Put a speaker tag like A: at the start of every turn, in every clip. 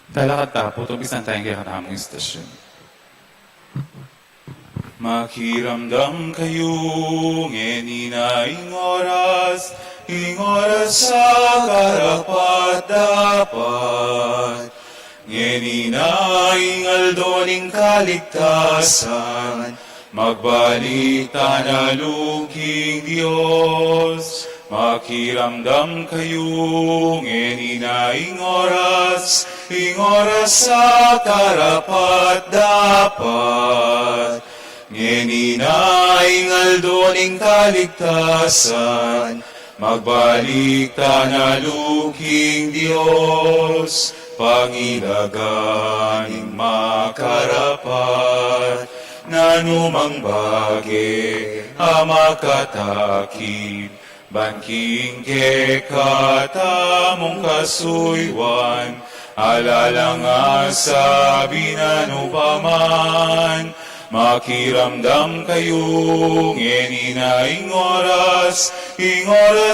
A: Talakad tapo, tubisan tayong kaya katamang istasyon. Makiramdam kayong ing oras sa karapat dapat. Ing aldoning kaligtasan, magbalik tanaluging Diyos. Makiramdam kayong ing oras sa karapat dapat. Ing aldoning kaligtasan, magbalik tanaluging Diyos. Pangilaganing makarapat, nanumang bagay amakatakip, banking ke katamong kasuywan, alala nga sa binanupaman. Makiramdam kayong ing oras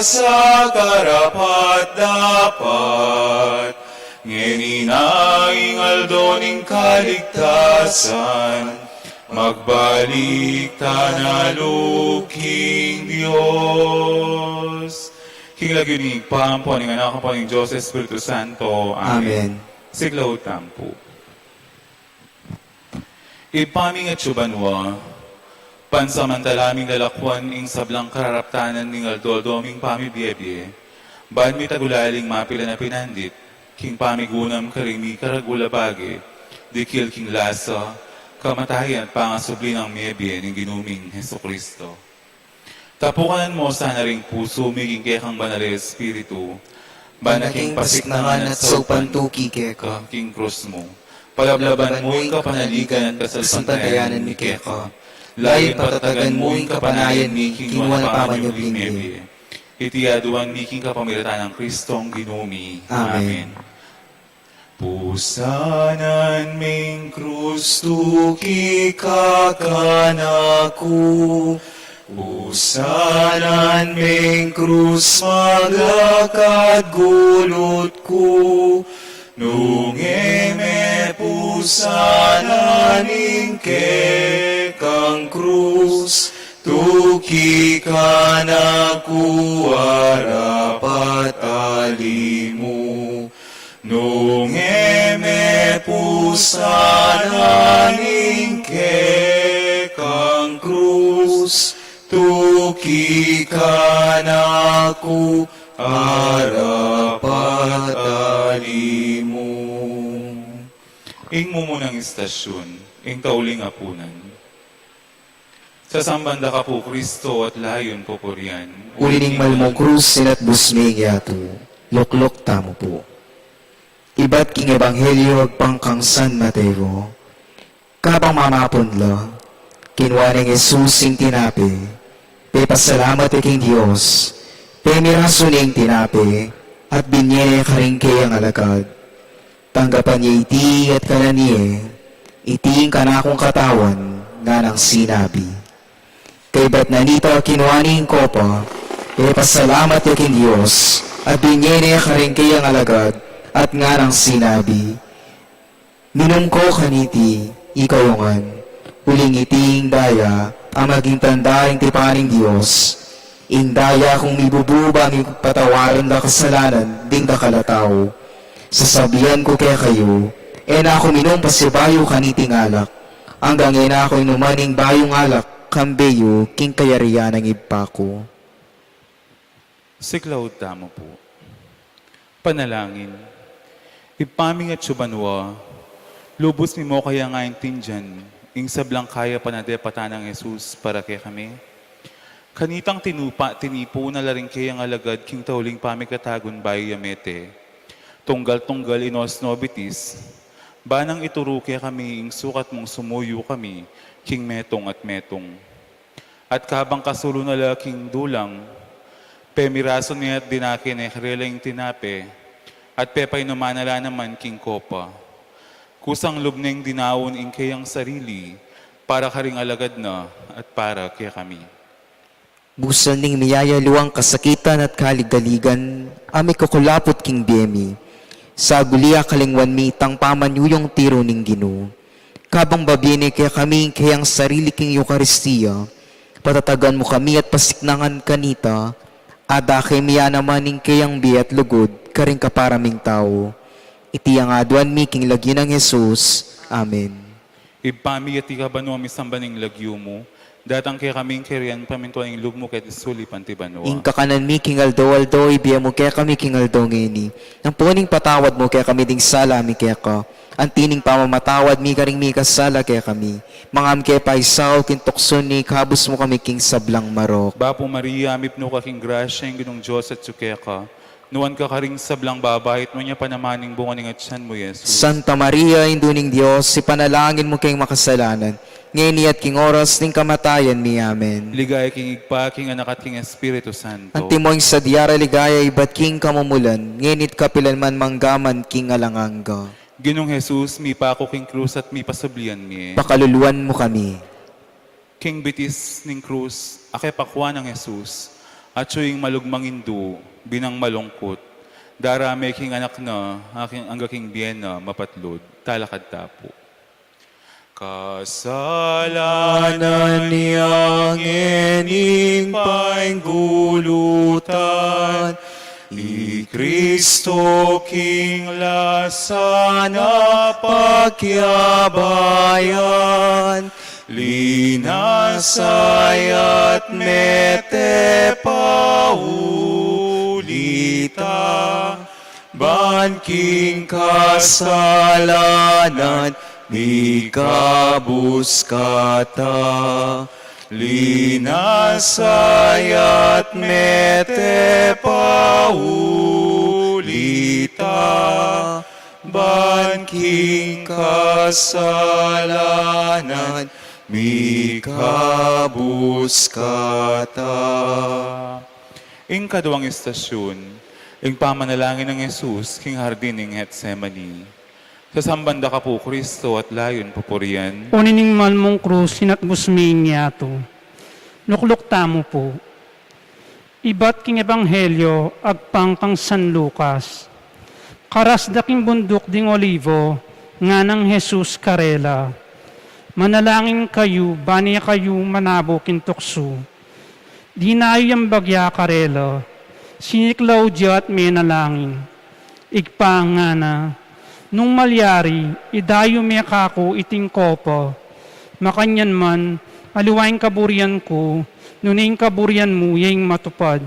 A: sa karapat dapat. Ing aldoning kaligtasan, magbalik tanaluging Diyos. King lagyunig pampo, ning anak po ng Diyos Espiritu Santo. Amen. Siglaw tampo. Ipaming at subanwa, pansamantalaming lalakwan ing sablang kararaptanan ning aldodoming pamibiyebye, ban mi tagulaling mapila na pinandit, king pamigunam karimi karagulabage, dikil king lasa, kamatayan at pangasubli ng miyebye ng ginuming Heso Kristo. Tapukanan mo sana ring puso, miging kekang banal Espiritu,
B: banaking pasiknangan at saupantuki keka,
A: king krus mo. Palablaban mo yung kapanaligan at kasalpantayanan ni Keka. Layin patatagan mo yung kapanayan ni kinuha na paman yung binibye. Itiyaduan ni king kapamilatan ng Kristong ginumi.
B: Amen.
A: Pusanan ming krus tuki kakanaku. Pusanan ming krus maglakad gulot ko. Nung eme pusananing kekang krus, tuki ka na kuwarapat alimu. Nung eme pusananing kekang krus, tuki ka na kuwarapat alimu. Ing mumunang istasyon, ing kauling apunan. Sa sambanda ka po, Kristo, at layon po po riyan.
B: Ulining malmong krus sinat busming yato, luklok tamo po. Iba't king ebanghelyo agpangkang San Mateo, kapang mamapunla, kinwaning Jesus sing tinapi, pepasalamat king Diyos, pemiraso ning tinapi, at binyene karingke ang alagad. Tanggapan niya iti at kananiye, iting kanakong katawan nga nang sinabi. Kay ba't nanita kinuaning kopa, pepasalamat king Diyos, at binyene karingke ang alagad, at nga nang sinabi. Minum ko kaniti, ikayungan, uling iting daya, ang maging tandaing tipaning Diyos, ing daya kung mibububa ang ipatawaran na kasalanan, ding nakalataw. Sasabihan ko kaya kayo, na ako minum pasibayo kaniting alak, hanggang na ako inumaning bayong alak, kambeyo, king kayarian ng ibpa ko.
A: Siklaw tamo po. Panalangin. Ipaming at subanwa, lubos ni mo kaya nga intindihan, ing sablang kaya panadepata ng Jesus para kay kami. Kanitang tinipo na laring kayang alagad king tauling pamikatagon bayo yamete. Tunggal-tunggal inos nobitis, banang ituruke kami ing sukat mong sumuyo kami, king metong at metong. At kabang kasulo na laking dulang, pemiraso niya at dinakin kreling tinape, at pepay numanala naman king kopa. Kusang lubneng dinawon ing kayang sarili, para karing alagad na at para kaya kami.
B: Busan ning miyaya luwang kasakitan at kaligaligan, ami kukulapot king biyemi. Sa gulia kalingwan mi tang pamanyuyong tiro ning Ginoo. Kabang babini kaya kami kayang sarili king Eucharistia, patatagan mo kami at pasiknangan kanita, ada kay miya naman ning kayang biyat lugod, karing kaparaming tao. Iti ang aduan mi king lagi ng Jesus. Amen.
A: Ipami at ikabanwa mi sambaning lagyo mo, datang kaya kaming kiriyan pamintuan ng loob mo kahit isuli pantibanwa.
B: Ing kakanan mi king aldo, ibiya mo kaya kami king aldo ngeni. Ang puning patawad mo kaya kami ding sala mi kaya ka. Ang tining pamamatawad mi karing mi kasala kaya kami. Mangam kaya paisaw kin tukson ni kabus mo kami king sablang marok.
A: Bapo Maria, amipno ka king grasya ng ginong Diyos at sukeka. Nuwan ka karing sablang babahit mo niya panamaning bunga ng atsan mo, Jesus.
B: Santa Maria, induning Diyos, ipanalangin mo kayong makasalanan. Ngayon at king oras ning kamatayan mi. Amen.
A: Ligaya king igpa, king anak at king Espiritu Santo.
B: Antimoing sa diara ligaya ibat king kamumulan. Ngayon kapilan man manggaman king alanganga.
A: Ginong Jesus, mi pa ako king krus at mi pasublian mi.
B: Pakaluluan mo kami.
A: King bitis ning krus, ake pakwa ng Jesus, at suying malugmangindu, binang malungkot, darame king anak na, aking anggaking biyena, mapatlod, talakad tapo. Kasalanan niyang ening painggulutan, I Kristo king lasana pagyabayan, linasay at mete paulita, banking kasalanan, di kabuskata, linasay at mete paulita, banking kasalanan, mi kabuskata. Ing kaduang istasyon, ing pamanalangin ng Jesus, king hardin ing Getsemani. Sa sambanda ka po, Kristo, at layon pupurian.
C: Unining malmong krus, sinatbus mi yato. Lukluk tamo po. Ibat king ebanghelyo, agpang kang San Lucas. Karas daking bundok ding olivo, nga ng Jesus karela. Manalangin kayo, bani kayo manabo kintukso. Di na yung bagya karela, siniklaw diya at menalangin. Igpa nga na, nung malyari, idayo me kako iting kopo. Makanyan man, aliwaing kaburian ko, nuning kaburian mo yung matupad.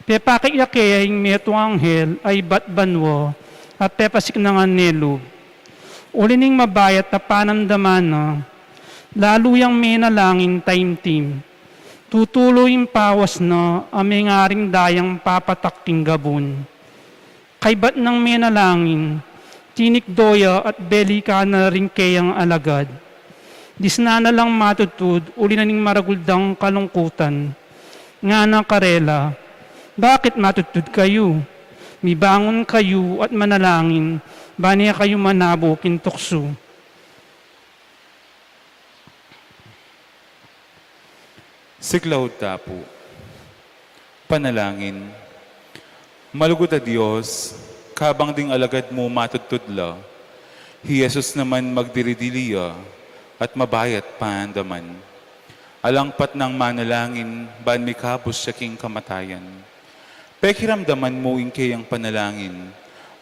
C: Pepakiyake yung meto anghel ay batbanwo at pepasik na nga nilog. Ulining mabayat na panamdaman na, lalo yung menalangin time-team. Tutuloy yung pawas na aming aring dayang papataking gabon. Kay bat ng menalangin, tinikdoya at belika na rin kayang alagad. Disna na lang matutud, uli na ning maraguldang kalungkutan. Nga na karela, bakit matutud kayo? Mibangon kayo at manalangin, baniya kayo manabo kintukso.
A: Siklaw tapo. Panalangin. Malugod a Diyos, kabang ding alagad mo matutudla, hi Jesus naman magdiridiliya at mabayat paandaman. Alangpat ng manalangin, ban mikabos siya king kamatayan. Pekiramdaman mo inkay ang panalangin,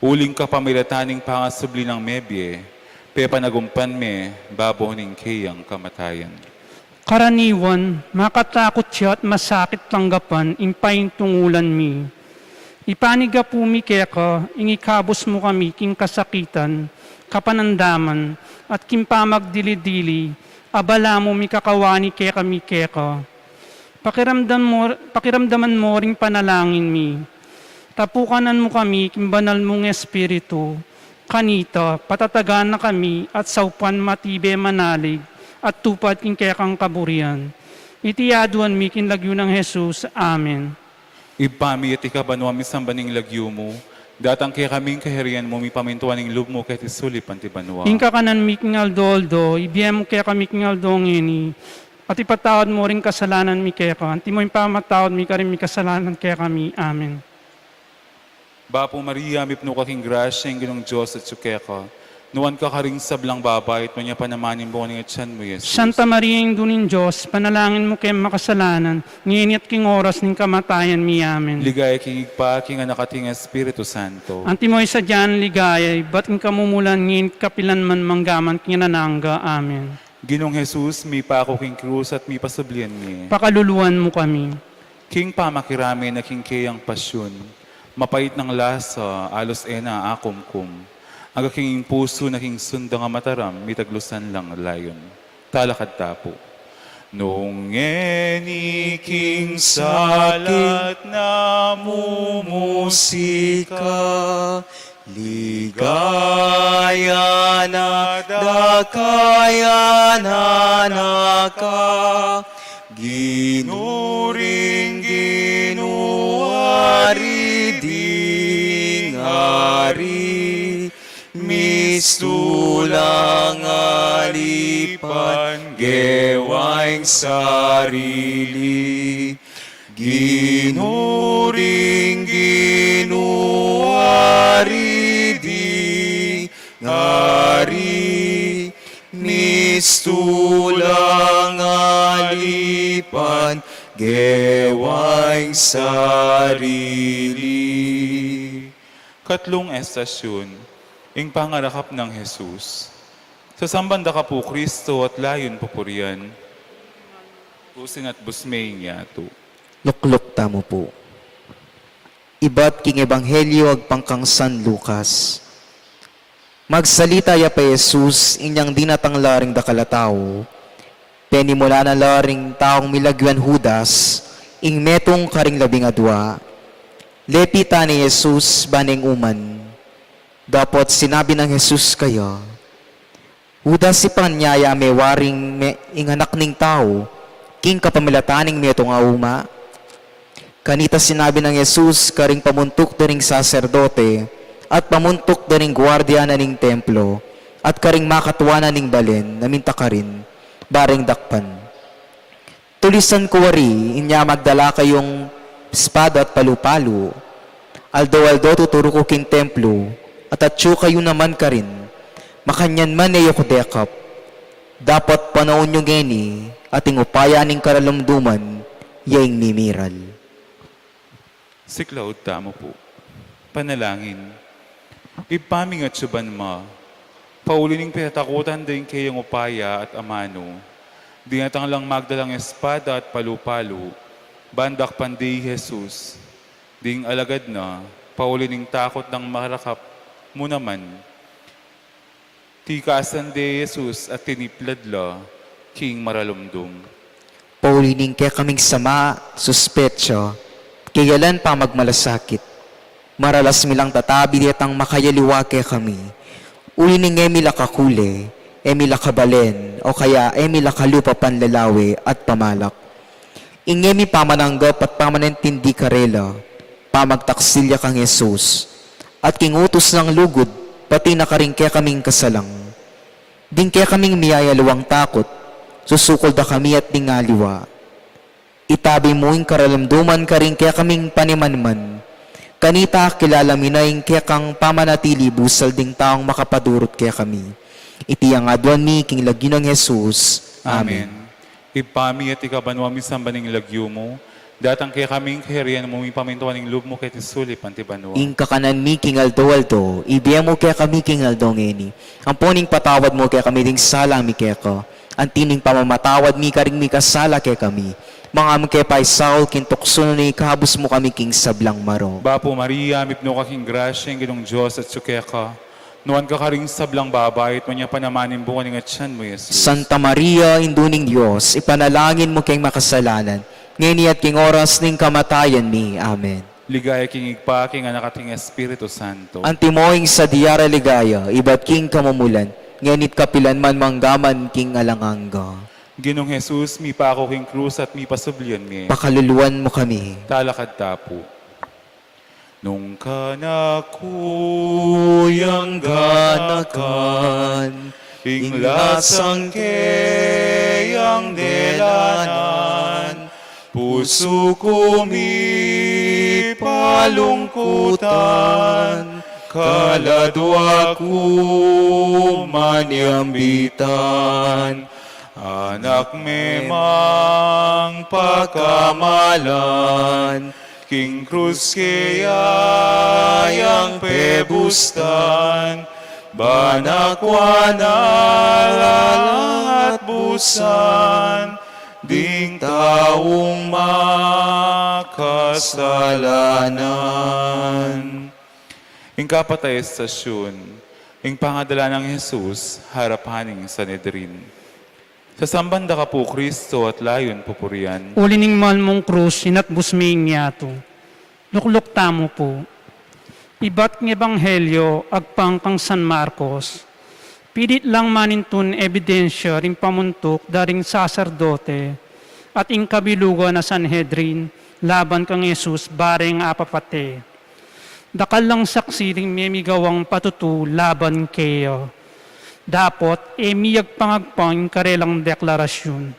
A: uling ka pamilataning pangasubli ng mebye, pe panagumpan me, baboning kay ang kamatayan.
C: Karaniwan, makatakot siya at masakit tanggapan, impayin tungulan mi. Ipaniga po mi keka, ingikabos mo kami king kasakitan, kapanandaman, at kimpamagdili-dili, abala mo mi kakawani keka mi keka. Pakiramdaman mo ring panalangin mi. Tapukanan mo kami kimbanal mong espiritu, kanita, patatagan na kami at saupan matibe manalig, at tupad king kekang kaburian. Itiyaduan mi kinlagyo ng Jesus. Amen.
A: Ipami at ikabanwa mi sambaning lagyo mo, datang kay kaming kahirian mo mi pamintuan ng loob mo kahit isuli pantibanwa.
C: Ingka kanan mi king aldo, ibiyem mo kaya kami king aldo ngini, at ipatawad mo rin kasalanan mi kaya ka. Anti mo yung pamatawad mi ka rin mi kasalanan kaya kami. Amen.
A: Bapo Maria, mipno kaking grasya, ang ginong Diyos at sukeka. Nuwan ka karing sablang babay, at manya panamanin mo kaning atyan mo, Jesus.
C: Santa Maria, Induning Diyos, panalangin mo kayo makasalanan, ngayon at king oras ng kamatayan mi. Amen.
A: Ligaya king igpa, king anak at king Espiritu Santo.
C: Antimoy sa dyan ligaya, ba't ng kamumulan ngayon kapilan man manggaman king nanangga. Amen.
A: Ginong Jesus, mi pa ako king krus at mi pasublian mi.
C: Pakaluluan mo kami.
A: King pamakirami na king kayang pasyon, mapait ng lasa, alos ena akumkum. Ang aking puso na king sunda nga mataram, mitaglusan lang layon. Talakad tapo. Nung eni king salat na mumusika, ligaya na dakaya na naka, ginuring ginuari ding hari, mistulang alipan gewaing sarili, ginuring ginuari ding hari, mistulang alipan gewaing sarili. Katlong estasyon, ing pangarakap ng Jesus. Sa sambanda ka po, Kristo, at layon pupurian. Usin at busmay niya to.
B: Lukluk tamo po. Iba't king ebanghelyo agpangkang San Lucas. Magsalita ya pa Jesus, inyang dinatang laring dakalataw. Penimula na laring taong milagyan Judas, ing metong karing labing adwa. Lepita ni Jesus baning uman. Dapat sinabi ng Jesus kaya, Judas si panyaya may waring ing anak ning tao, king kapamilataning metong auma. Kanita sinabi ng Jesus karing pamuntok daring saserdote, at pamuntok daring gwardiya na ning templo, at karing makatuwanan ning balen, naminta ka rin, baring dakpan. Tulisan ko wari, inya magdala kayong espada at palu-palu, aldo-aldo tuturo ko king templo, at atyo kayo naman ka rin, makanyan man ay dekap. Dapat panaon nyo geni, ating upaya ning karalumduman, yaing mimiral.
A: Siklaod tamo po. Panalangin. Ipaming at suban ma. Paulining pinatakutan din kayang upaya at amano. Dinatang lang magdalang espada at palu-palu. Bandak pandi Jesus. Ding alagad na. Paulining takot ng marakap mo naman. Tikasan de Jesus at tinipladla. King maralumdum.
B: Paulining kaya kaming sama, suspetsyo, kayalan pa magmalasakit. Maralas milang tatabi ditang makayaliwa kaya kami. Ulining emila kakule, emila kabalen, o kaya emila kalupa panlalawi at pamalak. Ingemi pamananggap at pamanintindi karela, pamagtaksilya kang Jesus, at kingutos ng lugod, pati nakaring kaya kaming kasalang. Ding kaya kaming miyayalawang takot, susukol da kami at dingaliwa. Itabi mo yung karalamduman ka rin kaya kaming panimanman. Kanita kilala minayin kaya kang pamanatili busal ding taong makapadurot kaya kami. Iti ang adwan mi king lagi ng Jesus. Amen.
A: Ipami at ikabanwa mi sambaning lagyo mo. Datang kaya kaming kahirian mo mi pamintuan ng loob mo kay tisulip antibanwa.
B: Ing kakanan mi king aldo-aldo, ibiya mo kaya kami king aldo ngeni. Ang puning patawad mo kaya kami ding salang mi kaya ko. Ang tining pamamatawad mi karing mi kasala kaya kami. Mga aming kaya Saul, kintukso na ikahabos mo kami king sablang maro.
A: Bapo Maria, mipno kaking grasya ng ginong Diyos at sukeka. Nuwan ka karing sablang babay at manya panamanin buwan ng atyan mo, Jesus.
B: Santa Maria, induning Diyos, ipanalangin mo kayong makasalanan, ngayon at king oras ning kamatayan mi. Amen.
A: Ligaya king igpa, king anak at king Espiritu Santo.
B: Antimoing sa diyara ligaya, iba't king kamumulan, ngayon kapilan man manggaman king alanganga.
A: Ginong Jesus, mi pa ako king krus at mi pasublian mi.
B: Pakaluluan mo kami.
A: Talakad tapo. Nung kanakuyang ganakan, ing lasang kayang delanan, puso ko mi kalungkutan, kaladwa ko manyambitan, anak memang pakamalan, King Cruz kaya yang pebustan, banakwana at busan, ding taong makasalanan. Ing kapatay estasyon, ing pangadala ng Jesus, harapaning Sanedrin. Sa sambanda ka po, Kristo, at layon pupurian.
C: Ulining mahal mong krus, sinatbus mi inyato. Lukluk tamo po. Iba't ng Ebanghelyo, agpang kang San Marcos. Pilit lang manintun ebidensya rin pamuntok daring saserdote at ing kabilugan na Sanhedrin, laban kang Jesus, bareng apapate. Dakal lang saksi ring memigawang patutu laban kayo. Dapot, miyag pangagpang karelang deklarasyon.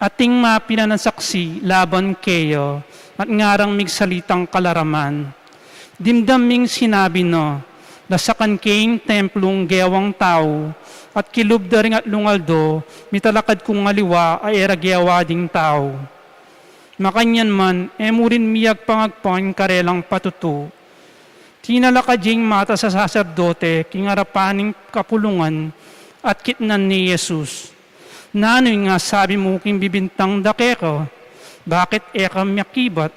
C: Ating mapina ng saksi laban kayo at ngarang migsalitang kalaraman. Dimdaming sinabi no, nasakan kayong templong gewang tao at kilub da rin at lungaldo, mitalakad kong ngaliwa ay eragyawa ding tao. Makanyan man, emurin miyag pangagpang karelang patutu. Tinalakading mata sa saserdote, kingarapaning kapulungan at kitnan ni Jesus. Nanoy nga sabi mo king bibintang dakeko, bakit eka makibat?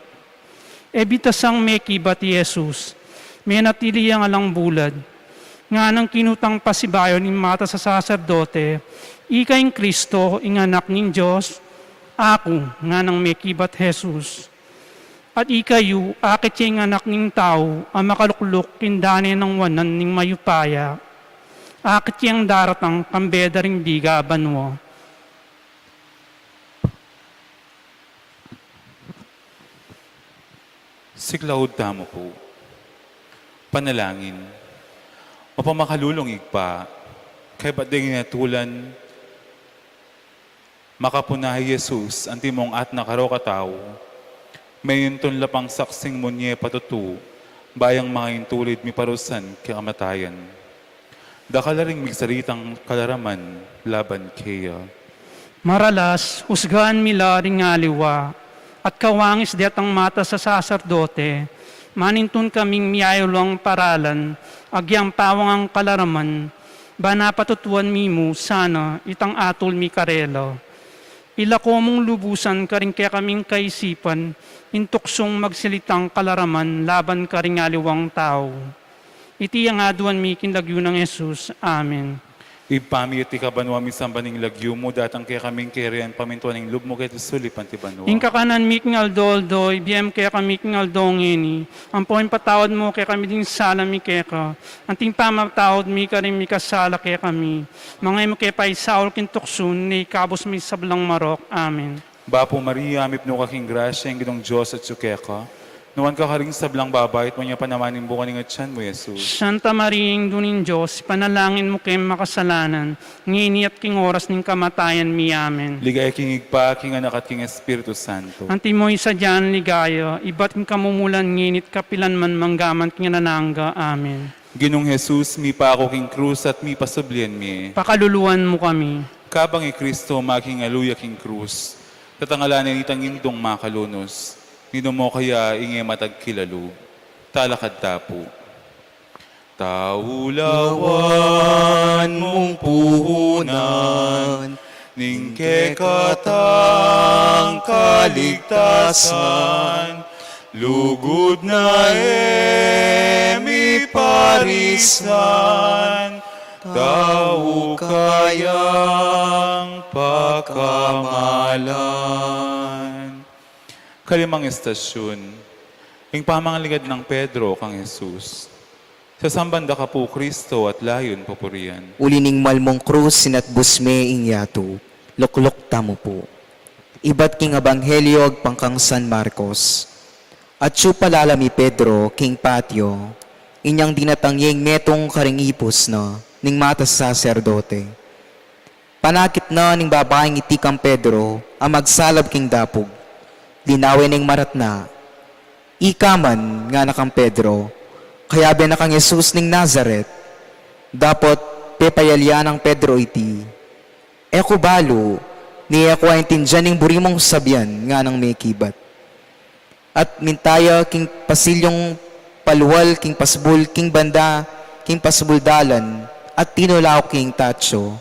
C: Ebitasang may kibat Jesus, may natili ang alang bulad. Nga nang kinutang pasibayon ni mata sa saserdote, ikaing Kristo, ing anak ng Diyos, ako nga nang may kibat Jesus. At ikayo, akit yung anak ng tao, ang makalukluk kindani ng wanan ng mayupaya. Akit yung daratang kambeda ring biga banwa.
A: Siklaod tamo po. Panalangin. O pamakalulong igpa, kay ba't din natulan, makapunahi Jesus, ang timong at nakarokataw, may yunton lapang saksing munye patutu, bayang mga intulid mi parusan kamatayan. Dakalaring migsalitang kalaraman, laban kaya.
C: Maralas, husgaan mila ring aliwa, at kawangis diat ang mata sa saserdote, manintun kaming miyayolong paralan, agyang pawang ang kalaraman, banapatutuan mimu sana itang atol mi karelo. Ila ko mong lubusan ka rin kaya kaming kaisipan, intuksong magsilitang kalaraman, laban ka rin aliwang tao. Iti ang aduan mi kinlagyo ng Jesus. Amen.
A: Ipami iti kabanwa mi sambaning lagyo mo, datang kaya kaming kerian pamintuan ng lub mo kaya sulipan ti banwa.
C: Ing kakanan mi king aldoldo, ibiyem kaya kami king aldongini. Ang poin patawad mo kaya kami din sala mi kaya ka. Anting pamatawad mi ka rin mi kasala kaya kami. Mga imo kaya pa isaul kintuksun, ni kabos mi sablang marok. Amen.
A: Bapo Maria, amip no kaking grasya, ang ginong Diyos at sukeka. Nuwan ka karing sablang babait, mo niya panamanin bukan ng atyan mo, Jesus.
C: Santa Maria, ing dunin Diyos, panalangin mo kayo makasalanan, ngini at king oras ng kamatayan mi. Amen.
A: Ligay king igpa, king anak at king Espiritu Santo.
C: Anti mo isa dyan ligayo, iba't king kamumulan nginit kapilan man manggaman king nanangga. Amen.
A: Ginong Jesus, mi pa ako king krus at mi pasublian mi.
C: Pakaluluan mo kami.
A: Kabang Kristo, making aluya king krus. Tatangalanan itang indong makalunos. Nino mo kaya inge matagkilalo. Talakad tapo. Taulawan mong puhunan, ningke katang kaligtasan, lugod na emi parisan, tao kayang pakamalan. Kalimang estasyon, ing pamangalingad ng Pedro kang Jesus. Sa sambanda ka po, Kristo, at layon papurian.
B: Ulining malmong krus sinatbus me ingyato, lukluk tamo po. Iba't king Ebanghelyo agpangkang San Marcos. At siya palalami Pedro, king patio, inyang dinatangyeng metong karingipos na, ning mata sa saserdote. Panakit na ning babaeng itikang Pedro, ang magsalab king dapog. Linawin ning marat na, ikaman nga nakang Pedro, kaya binakang Jesus ning Nazaret, dapat pepayalyan ang Pedro iti. Eko balo, ni ako ay tindiyan ning burimong sabyan nga nang may kibat. At mintaya king pasilyong paluwal, king pasbul, king banda, king pasbuldalan, at tinulaw king tacho.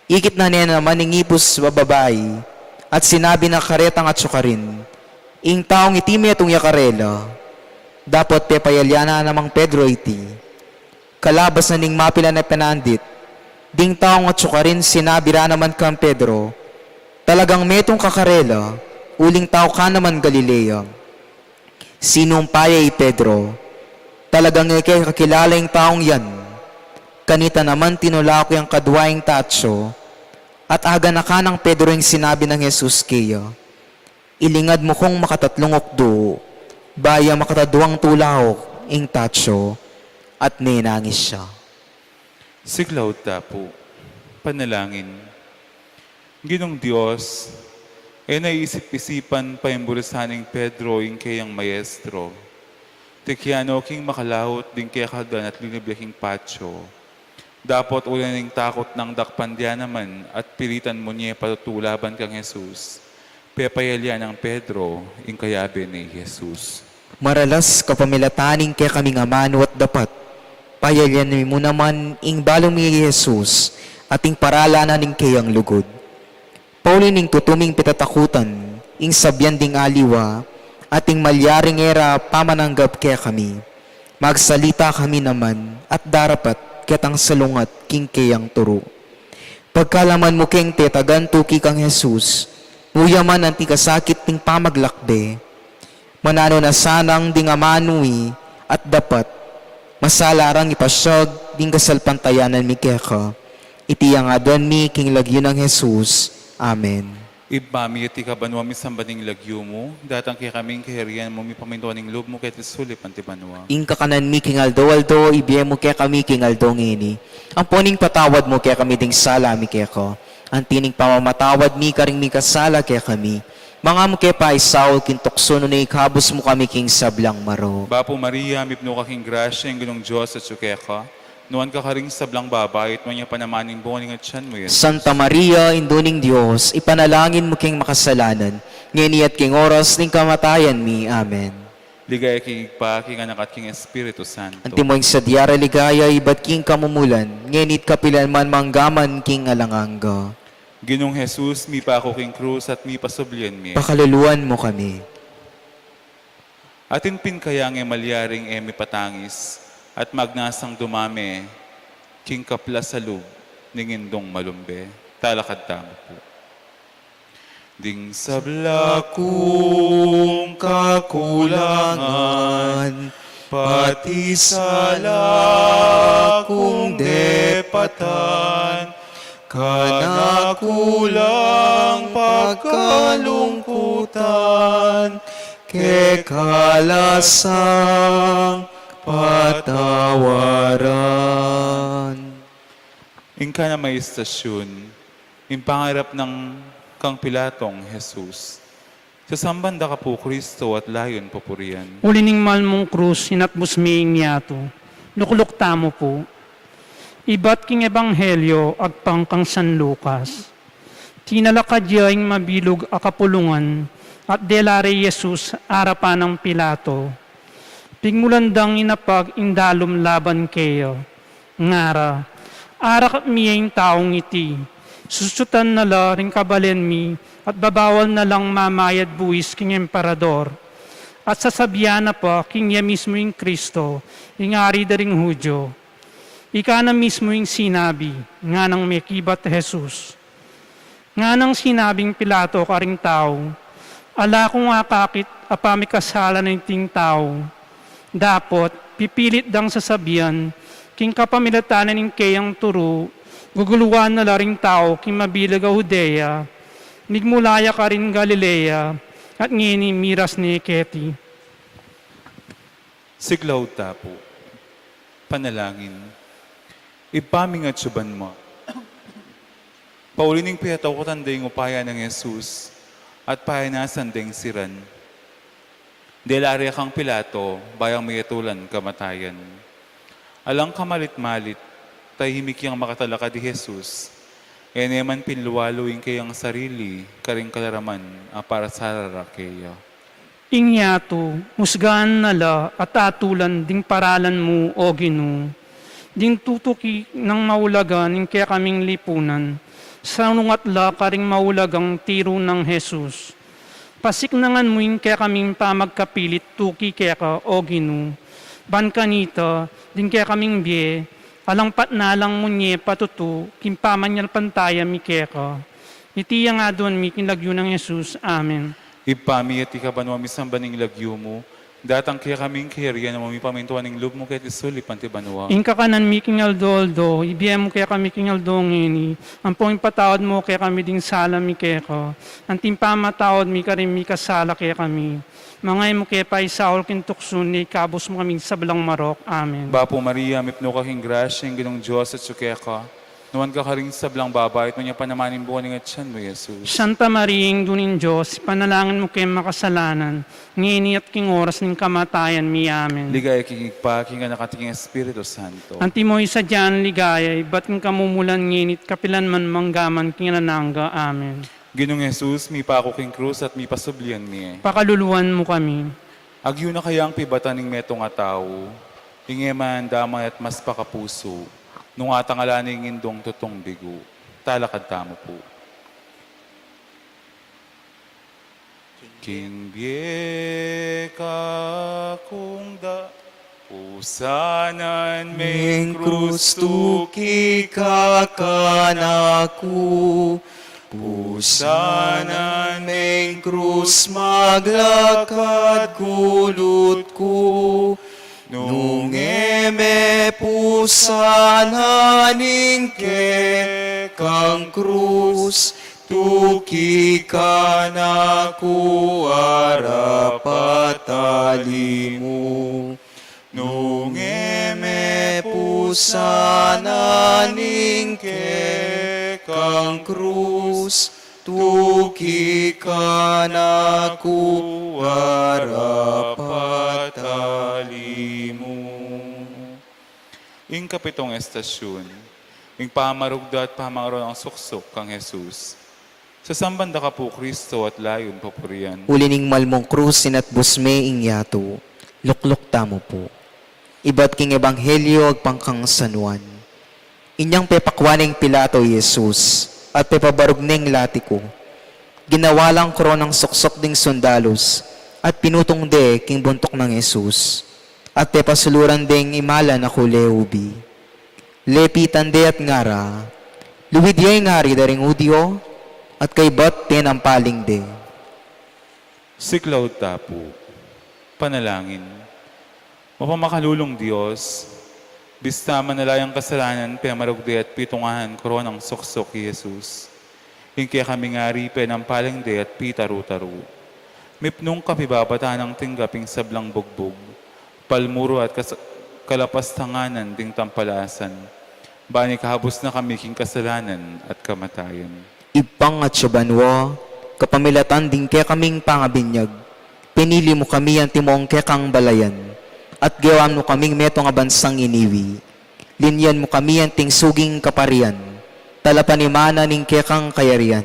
B: Ikit na niya naman ning ipos bababae, at sinabi na karetang at sukarin, ing taong itimi atong yakarela, dapat pepayalyana namang Pedro iti. Kalabas na ning mapila na penandit, ding taong at sukarin sinabi ra naman kang Pedro, talagang metong kakarela, uling tao ka naman Galilea. Sinumpaya Pedro, talagang ikay kakilala yung taong yan. Kanita naman tinula ko yung kadwaing tatso, at aga na ka ng Pedro yung sinabi ng Jesus kaya, ilingad mo kong makatatlong okdo, baya makatadwang tulahok ing tatso, at ninangis siya.
A: Siglaw tapo, panalangin. Ginong Diyos, naisip-isipan pa yung burisaning Pedro yung kayang maestro. Tikyano king makalahot din kaya kagan at linibya king patso. Dapat ulan ng takot ng dakpandya naman at pilitan mo niya patutulaban kang Jesus. Pepayalyan ang Pedro, yung kayabe ni Jesus.
B: Maralas kapamilataning kaya kaming amano at dapat, payalyan mo naman ing balong mi Jesus at ing paralanan ing kayang lugod. Paulin ing tutuming pitatakutan, ing sabyan ding aliwa, at ing malyaring era pamananggap kaya kami. Magsalita kami naman at darapat kitang salungat king kayang turo. Pagkalaman mo king tetagan tuki kang Jesus, muyaman ang tikasakit ting pamaglakbe. Manano na sanang ding amanui at dapat masalarang ipasyag ding kasalpantayanan mi keka. Iti ang adon mi king lagyo ng Jesus. Amen.
A: Ibami iti kabanwa mi sambaning lagyo mo, datang kaya kaming kahirian mo mi pamintuaning loob mo kaya tisulip ang tibanwa.
B: Ing kakanan mi king aldo, ibiye mo kaya kami king aldo ngini. Ang puning patawad mo kaya kami ding sala mi kaya ko. Ang tining pamamatawad mi karing mi kasala kaya kami. Mga mo kaya pa isaw kintokso no na ikabos mo kami king sablang maro.
A: Bapo Maria, mipno ka king grasya, yung gunong Diyos at sukeka. Nuan ka karing sablang babae, at manya panamaning buwaning at siyan mo yan.
B: Santa Maria, induning Diyos, ipanalangin mo king makasalanan, ngini at king oras ning kamatayan mi. Amen.
A: Ligaya king pa, king anak at king Espiritu Santo.
B: Antimoing sa diara ligaya, ibat king kamumulan, nginit kapilan man manggaman king alanganga.
A: Ginong Jesus, mi pa ako king krus at mi pasublian mi.
B: Pakaluluan mo kami.
A: Atin pin kaya ng malyaring mi patangis, at magnasang dumami, king kapla sa loob, ningindong malumbe. Talakad tamo po. Ding sabla kong kakulangan, pati sala kong depatan, kanakulang pagkalungkutan, kekalasang patawaran. Ingka na may istasyon, yung pangarap ng kang Pilatong Jesus. Sa sambanda ka po, Kristo, at layon papurian.
C: Ulining mal mong krus, sinatbus miing yato. Lukluk tamo po. Ibat king ebanghelyo, agpang kang San Lucas. Tinalakadyaing mabilog akapulungan, at delare Jesus, arapan ng Pilato. Pigmulandang inapag indalom laban kayo. Ngara, arak miyeng taong iti. Susutan na la ring kabalen mi at babawal na lang mamayad buwis king emperador. At sasabihan na pa king ya mismo yung Kristo, yung ari daring Hudyo. Ika na mismo yung sinabi, nga nang may kibat Jesus. Nga nang sinabing Pilato karing tao, ala kung akakit apamikasala ng ting tao. Dapat, pipilit dang sasabihan, king kapamilatanan ng kayang turo, guguluhan na laring tao, king mabilag a Judea, migmulaya ka rin Galilea, at ngini miras ni Keti.
A: Siglaw tapo, panalangin, ipaming at suban mo. Paulining piyataw ko tanday ng upaya ng Jesus, at pahinasan ding siran. Delare kang Pilato, bayang mayatulan kamatayan. Alang kamalit-malit, tahimik yang makatalakad di Jesus. Eneman pinluwaluin kayang sarili, karing kalaraman, para sa rarakeya.
C: Ingyato, musgaan nala at atulan ding paralan mo, O Ginoo. Ding tutuki ng maulagan ng kaya kaming lipunan. Sa nungatla karing maulagang tiro ng Jesus. Pasiknangan mo yung kaya kaming pamagkapilit tuki kaya ka, O Ginoo. Ban kanita, din kaya kaming biye, alang patnalang munye patutu, kimpamanyal pantaya mi kaya ka. Itiya nga doon mi kinlagyo ng Jesus. Amen.
A: Ipami at ikabanwa misambaning lagyo mo, datang kaya kaming kiharian na mamipamintuan ng loob mo kahit isuli pantibanwa.
C: Inka kanan mi kingal doldo, ibiyem mo kaya kami kingal dongeni, ang pong patawad mo kaya kami ding sala mi kaya ka, ang timpamatawad mi karim mi kasala kaya kami. Mangay mo kaya pa isaol kintuksun ni kabos mo kaming sablang marok. Amen.
A: Bapo Maria, mipno kaking grasya, ang ginong Diyos at suke ka. Nuwan ka karing sablang babayit mo niya panamanin buwan ng atyan mo, Jesus.
C: Santa Maria, dunin Diyos, panalangin mo kayo makasalanan, ngini at king oras ng kamatayan mi. Amen.
A: Ligaya kikigpa, kinga nakatingin Espiritu Santo.
C: Anti mo isa dyan ligaya, ba't ng kamumulan nginit kapilan man manggaman kinanangga. Amen.
A: Ginong Jesus, mi pa ako king krus at mi pasublian mi.
C: Pakaluluan mo kami.
A: Agyo na kaya ang pibatan ng metong ataw, ingeman damay at mas pakapuso, nung atangalaning indong tutong bigo, talakad tamo po. King bieka kung da, pusanan
B: Ming
A: meng
B: krus
A: krustu
B: tuki kakanaku, pusanan ming krus maglakad kulot ko. Nung eme pusananing ke kang krus, tuki ka na ku arapatali mo. Nung eme pusananing ke kang krus, tuki ka na ku arapatali mo.
A: Ing kapitong estasyon, ing pamarugda at pamangaro ang suksok kang Jesus. Sa sambanda ka po, Kristo, at layon papurian.
B: Ulining malmong krusin at busme ingyato, lukluk tamo po. Iba't king ebanghelyo ag pangkang sanuan. Inyang pepakwaning Pilato Jesus, at pepabarugneng latiko. Ginawalang koronang suksok ding sundalos, at pinutong de king buntok ng Jesus. At pepasuluran ding imala na kuleubi. Lepitan de at ngara, luwidyay ngari daring udyo, at kay bat tinampaling de.
A: Siklaw tapo, panalangin. Mapamakalulong Diyos, bista manalayang kasalanan, pemarugde at pitungahan koronang suksok ki Jesus. Hingkaya kami ngari penampaling de at pitaru-taru. Mipnong kapibabata ng tinggaping sablang bugbog, palmuro at kalapastanganan ding tampalasan. Bani kahabos na kami king kasalanan at kamatayan.
B: Ipang at siyabanwa, kapamilatan din kaya kaming pangabinyag. Pinili mo kami ang timong kaya kang balayan, at gawan mo kaming metong abansang iniwi. Linyan mo kami ang tingsuging kaparian, talapanimana ning kaya kang kayarian.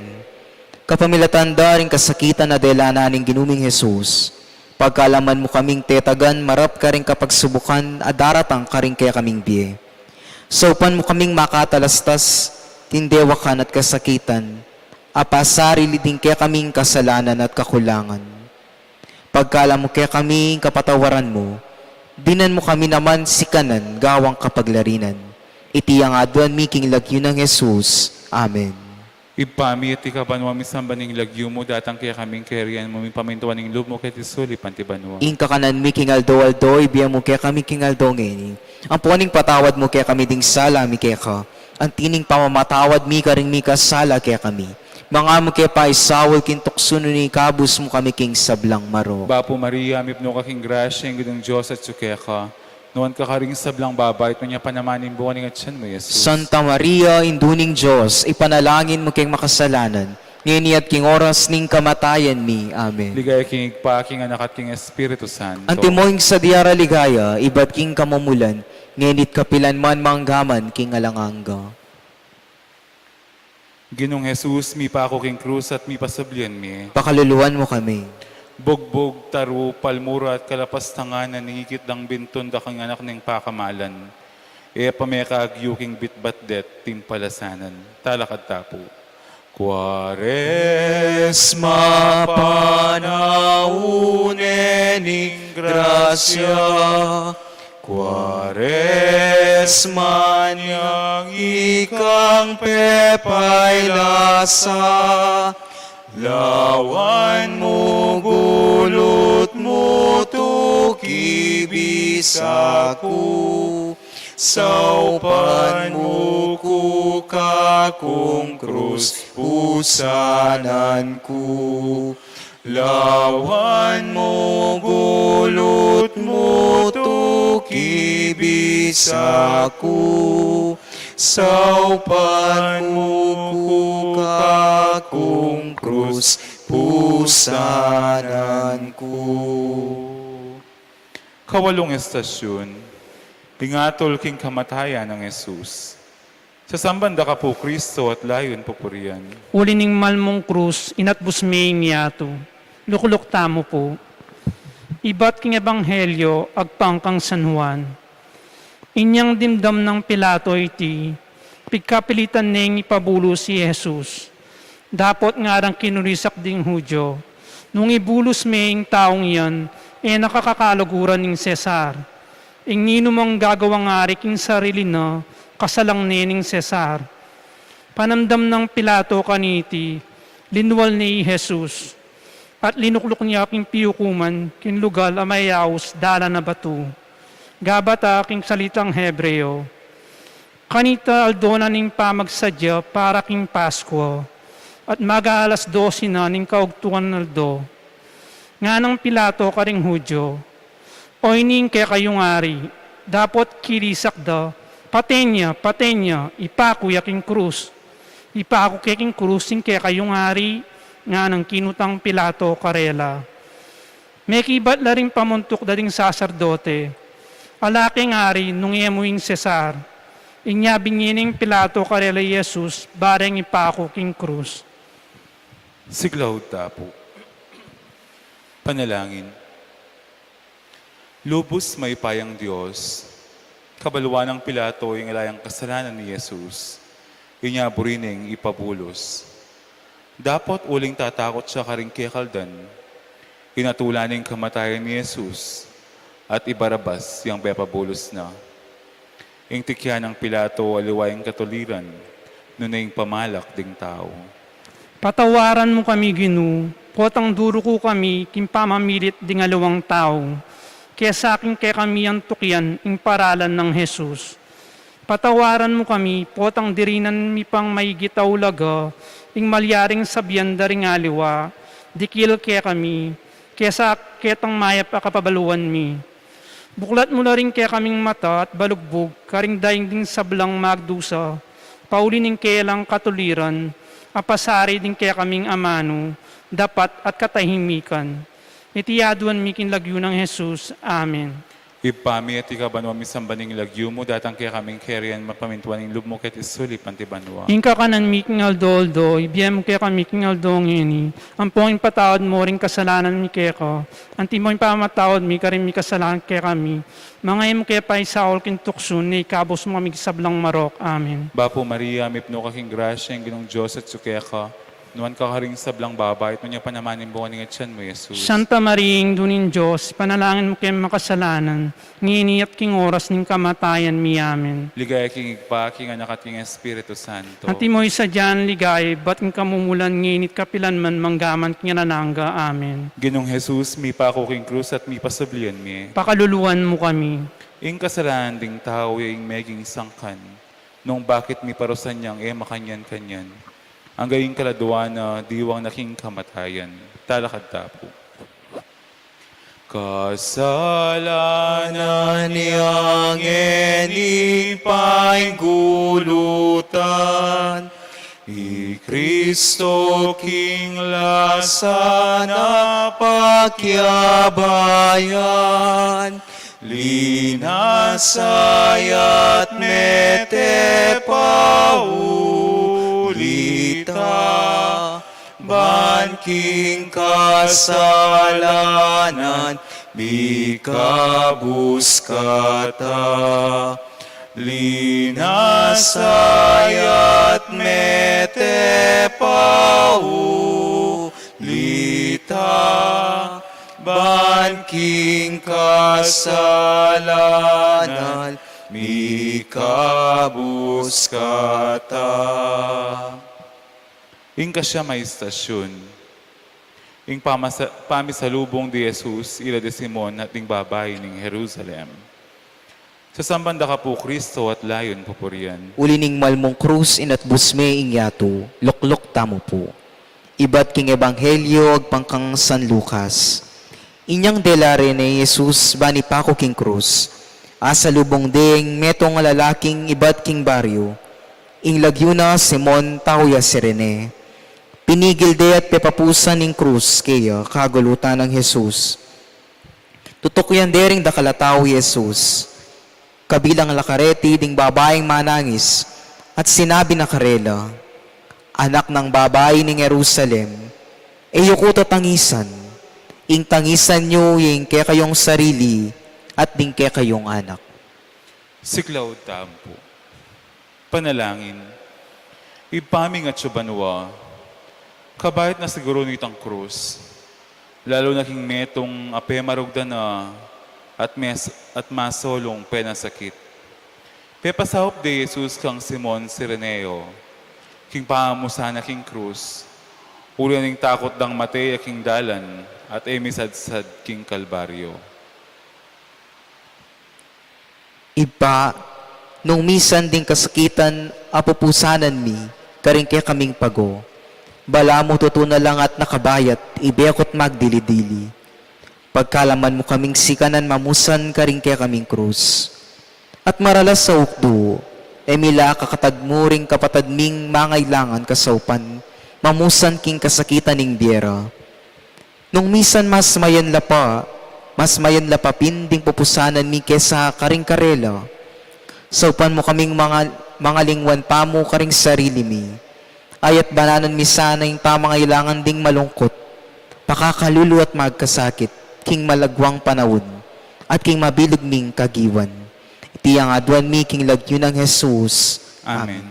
B: Kapamilatan da rin kasakitan na delana ning ginuming Jesus. Pagkalaman mo kaming tetagan, marap ka rin kapagsubukan, adaratang ka rin kaya kaming biye. Saupan mo kaming makatalastas, tindewakan at kasakitan, apasarili din kaya kaming kasalanan at kakulangan. Pagkala mo kaya kaming kapatawaran mo, dinan mo kami naman sikanan, gawang kapaglarinan. Itiyang aduan miking lagyo ng Jesus. Amen.
A: Ipami at ikabanwa misambaning lagyo mo, datang kaya kaming kerian mo, mipamintuan ng loob mo kaya tisuli pantibanwa.
B: Inka kanan miking aldo-aldo, ibiyan mo kaya kami king aldo ngeni. Ang puning patawad mo kaya kami ding sala mi kaya ka. Ang tining pamamatawad mi ka rin mi kasala kaya kami. Mga mo kaya pa isawal kintuksuno ni kabus mo kami king sablang maro.
A: Bapo Maria, mipno ka king grasya, ang ginong Diyos at suke ka. Nuwan ka karing sablang babayit mo niya panamanin buwan ng atyan mo, Jesus.
B: Santa Maria, induning Diyos, ipanalangin mo kayong makasalanan, ngeni at king oras ning kamatayan mi. Amen.
A: Ligaya king igpa, king anak at king Espiritu Santo.
B: Antimoing sa diara ligaya, ibat king kamumulan, ngenit kapilan man manggaman king alanganga.
A: Ginong Jesus, mi pa ako king krus at mi pasablian mi.
B: Pakaluluwan mo kami.
A: Bugbog, taru, palmura at kalapastangan na ningikit ng binton da kang anak ng pakamalan. E pameka agyuking bitbat det timpalasanan. Talakad tapo. Quaresma panaunening grasya. Quaresma niyang ikang pepay lasa. Lawan mo gulot mo tukibisaku. Saupan mo ku kakong krus pusanan ku. Lawan mo gulot mo tukibisaku. Saupan mo ku kakong krus pusanan ku. Kawalong estasyon, lingatol king kamatayan ng Jesus. Sa sambanda ka po, Kristo, at layon pupurian.
C: Uli ning malmong krus, inatbus maing yato. Lukulok tamo po. Ibat king ebanghelyo, agpangkang San Juan. Inyang dimdam ng Pilato iti, pigkapilitan ning ipabulo si Jesus. Dapot nga rang kinurisak ding Hudyo. Nung ibulos maing taong yan, nakakakaluguran ning Cesar. Ingino mong gagawang ari king sarili na, kasalang nening Cesar. Panamdam ng Pilato kaniti, linwal ni Jesus. At linuklok niya king piyukuman, king lugal amayaus dala na batu. Gabata king salitang Hebreo. Kanita aldona ning pamagsadya para king Pasko. At mag-aalas 12 na ning kaugtuan naldo. Nga ng Pilato karing Hudyo. O ining kaya kayong ari, dapat kirisak da, patenya, ipaku yaking krus. Ipaku yaking krus, sing kaya kayong ari, nga ng kinutang Pilato karela. May kibat la rin pamuntok da ding saserdote. Alaking ari, nung iemuing Cesar, inyabing yining Pilato karela Jesus, bareng ipaku king krus.
A: Siglaw tapo. Panalangin. Lubos may payang Diyos, kabaluan ng Pilato yung ilayang kasalanan ni Jesus, inyaburining ipabulos. Dapat uling tatakot siya karing kekaldan, inatulaning kamatayan ni Jesus, at ibarabas yung bepabulos na. Ing tikyan ng Pilato aliwayang katuliran, nunay pamalak ding tao.
C: Patawaran mo kami, Ginu, potang duro ko kami, kimpamamilit ding alawang tao. Kaya sa akin kaya kami ang tukyan, ing paralan ng Jesus. Patawaran mo kami, potang dirinan mi pang may gitaw laga, ing malyaring sabyan daring aliwa, dikil kaya kami, kaya sa ketang mayap akapabaluan mi. Buklat mo na rin kaya kaming mata at balugbog, karing daing din sablang magdusa, paulining kaya lang katuliran, apasari din kaya kaming amano, dapat at katahimikan. Itiyaduan mikin lagyo ng Jesus. Amen.
A: Ipami at ikabanwa misambaning lagyo mo, datang kaya kaming kerian mapamintuan ng lubmo ket isulip antibanwa.
C: Inka kanan miking aldoldo, ibiyem kaya kami king aldong ini. Ang pongin patawad mo rin kasalanan mi kaya ko. Anti mo yung pamatawad mi karin mi kasalanan kaya kami. Mga mo kaya pa isaol kin tuksun, ni kabos mo kami sablang marok. Amen.
A: Bapo Maria, mipno kaking grasya, ang ginong Diyos at sukya ka, nuan ka karing sablang babay, at nunya panamanin buwan ng atyan mo, Jesus.
C: Santa Maria, dunin Diyos, panalangin mo kayo makasalanan, ngini at king oras ning kamatayan mi. Amen.
A: Ligaya king igpa, king anak at king Espiritu Santo.
C: Anti mo isa dyan ligay, ba't ing kamumulan nginit kapilan man manggaman king nananga. Amen.
A: Ginong Jesus, mi pa ako king krus at mi pasablian mi.
C: Pakaluluwan mo kami.
A: Ing kasalanan ding tao yung meging sangkan, nung bakit mi parusan niyang makanyan-kanyan. Ang gaying kaladuan na diwang naking kamatayan. Talakad tapo. Kasalanan niyang inipa'y gulutan, I Kristo Kristo king lasa na
B: pakyabayan, linasayat mete paulita, banking kasalanan, bikabus kata, linasayat mete paulita, banking kasalanan, mikabus kata.
A: Ingka siya may istasyon. Ing pamisalubong di Jesus, ila de Simon at ing babay ning Jerusalem. Sa sambanda ka po Kristo at layon pupurian.
B: Ulining malmong krus inat busme ing yato, luklok tamo po. Ibat king ebanghelyo ag pangkang San Lucas. Inyang delare ni Jesus bani pako king krus. Asa lubong ding metong lalaking ibat king baryo. Ing lagyuna Simon tauya si Rene. Pinigil de at pepapusan ning krus kaya kagulutan ng Jesus. Tutok yan dering dakalataw Jesus. Kabilang lakareti ding babaeng manangis at sinabi na karela, anak ng babae ng Jerusalem, ayoko tangisan, ing tangisan nyo yung kaya kayong sarili at ding kaya kayong anak.
A: Siklaw tampo. Panalangin. Ipaming at subanwa. Kabayat na siguro nitang krus. Lalo na king metong ape marugda na at masolong penasakit. Pepasahop de Jesus kang Simon Sireneo. King pahamusan na king krus. Uli ning takot dang matay king dalan at emisadsad king Kalbaryo.
B: Iba, nung misan ding kasakitan, apupusanan mi, karing kaya kaming pago. Bala mo tutuna lang at nakabayat, ibekot magdili-dili. Pagkalaman mo kaming sikanan, mamusan karing kaya kaming krus. At maralas sa ukdo, emila kakatagmuring kapatadming mangailangan kasaupan, mamusan king kasakitan ning biera. Nung misan mas mayan lapa pinding pupusanan mi kesa karing karela. Saupan mo kaming mga lingwan pa mo karing sarili mi. Ayat bananan mi sana yung pamangailangan ding malungkot. Pakakalulu at magkasakit, king malagwang panahon, at king mabilog ming kagiwan. Iti ang adwan mi king lagyo ng Jesus.
A: Amen.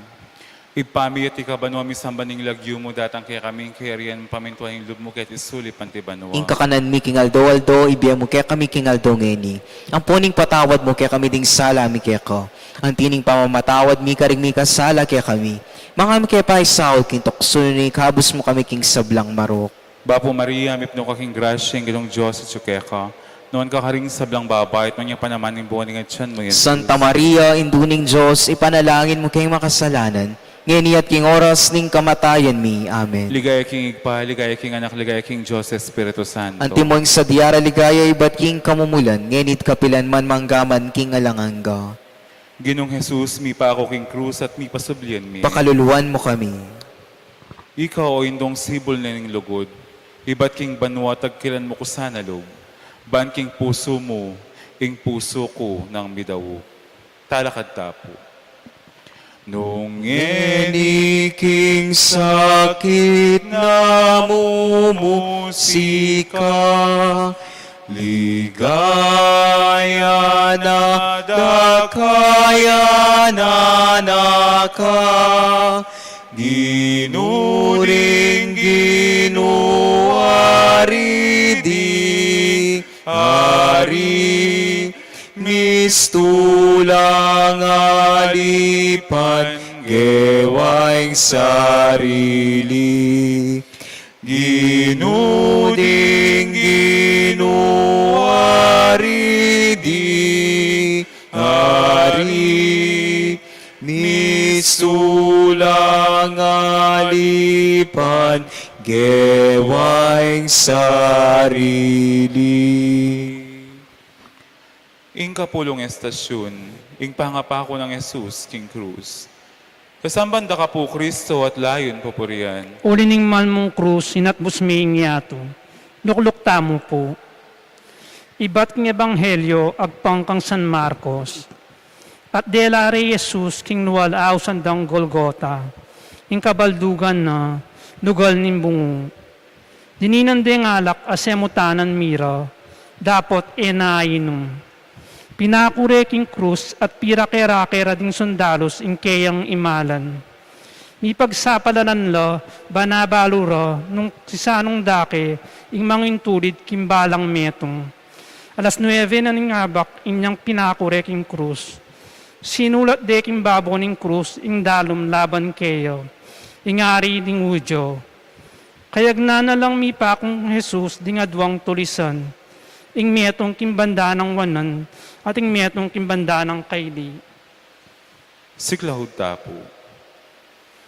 A: Ipami at ikabanwa mi sambaning lagyo mo datang kaya kaming kayarian pamintuahing lub mo ket isulip antibanwa.
B: Ing kakanan mi king aldo, ibiya mo kaya kami king aldo ngeni. Ang puning patawad mo kaya kami ding sala mi kaya ko. Ang tining pamamatawad mi karing mi kasala kaya kami. Mga mi kaya pa isaol king tokso ni kabus mo kami king sablang marok.
A: Bapo Maria, mipno ka king grasya, ang gilong Diyos at sukeka. Noon ka karing sablang babay, at noon niya panaman ng buwan ng tiyan mo, Jesus.
B: Santa Maria, induning Diyos, ipanalangin mo kayong makasalanan. Ngayon at king oras ning kamatayan mi. Amen.
A: Ligaya king igpa, ligaya king anak, ligaya king Diyos, Espiritu Santo.
B: Antimong sa diara ligaya, ibat king kamumulan, ngayon kapilan man manggaman king alanganga.
A: Ginong Jesus, mi pa ako king krus at mi pasublian mi.
B: Pakaluluan mo kami.
A: Ikaw o indong sibol na ning lugod, ibat king banwa tagkilan mo ko sana log. Ban king puso mo, ing puso ko ng midawo. Talakad tapo. Nung eniking sakit na mumusika, ligaya na dakaya na naka, ginuring ginuari di ari, mistulang alipan, gewaing sarili. Ginuding ginuari di ari, mistulang alipan, gewaing sarili. Ing kapulong estasyon, ing pangapako ng Jesus, King Cruz. Kasambanda ka po, Kristo, at layon pupurian.
C: Ulining man mong krus, sinatbus miing yato. Lukluk tamo po. Iba't king ebanghelyo, agpang kang San Marcos. At delare Jesus, king nuwal aw sandang Golgota. Ing kabaldugan na, lugal ning bungo. Dininan de ngalak, asemutanan mira. Dapot enainom. Pinakure king krus at pirakera-kera ding sundalos ing keyang imalan. Ni pagsapalanan la, banabalura, nung sisanong dake, ing mangintulid kimbalang metong. Alas 9 na ning abak, inyang pinakure king krus. Sinulat de king babo ning krus, ing dalom laban keyo, ingari ding udyo. Kayag na lang mi pa kung Jesus, ding adwang tulisan, ing metong kimbanda ng wanan, at ing metong kimbanda ng kaili.
A: Siklahod tapo.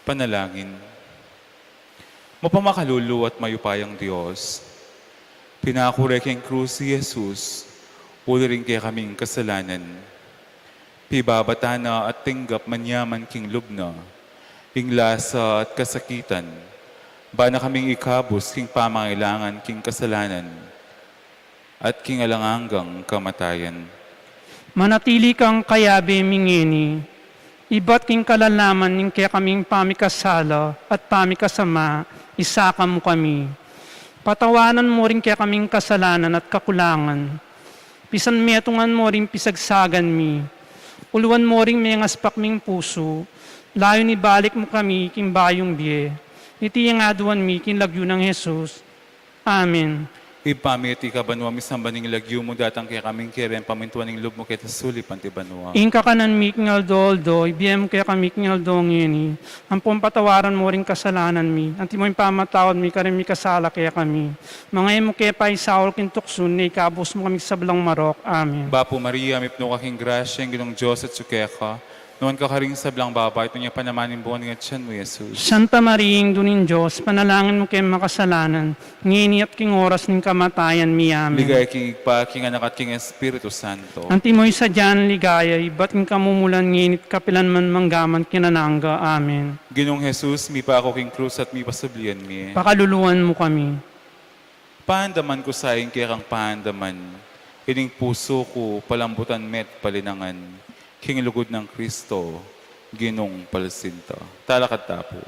A: Panalangin. Mapamakalulu at mayupayang Diyos, pinakure keng krus si Jesus, uli rin kaya kaming kasalanan. Pibabatana at tinggap manyaman king lubna, ing lasa at kasakitan, ba na kaming ikabos king pamangailangan king kasalanan, at king alangangang kamatayan.
C: Manatili kang kayabe mingini, iba't king kalalaman ning kaya kaming pamikasala at pamikasama, isaka mo kami. Patawanan mo rin kaya kaming kasalanan at kakulangan. Pisan metungan mo rin pisagsagan mi. Uluan mo rin may ngaspak ming puso. Layo ni balik mo kami king bayong biye. Iti yang aduan mi king lagyo ng Jesus. Amen.
A: Ipamiti ka banwa misambaning lagyo mo datang kaya kaming keren pamintuan ng lub mo kita sulipan ti banwa.
C: Inka kanan mi king aldo, ibiyem kaya kami king aldo ngini. Ang patawaran mo rin kasalanan mi. Anti mo yung pamatawad mi karin mi kasala kaya kami. Mga emo kaya pa isaol king tuksun, na ikabos mo kami sa belang marok. Amen.
A: Bapo Maria, mipno kaking grasya, ang ginong Diyos at sukeka. Noon ka karing sa belang babay, ito niya panamanin buwan ng tiyan mo, Jesus.
C: Santa Maria, dunin Diyos, panalangin mo kayo makasalanan, ngini at king oras ng kamatayan mi. Amen.
A: Ligay king igpa, king anak at king Espiritu Santo.
C: Anti mo'y sadyan ligaya, iba't king kamumulan nginit kapilan man manggaman kinanangga. Amen.
A: Ginong Jesus, mi pa ako king krus at mi pasublian mi.
C: Pakaluluan mo kami.
A: Pahandaman ko sa ing kaya kang pahandaman. Ining puso ko, palambutan met palinangan. King lugod ng Kristo, ginong palsinta. Talakat tapo.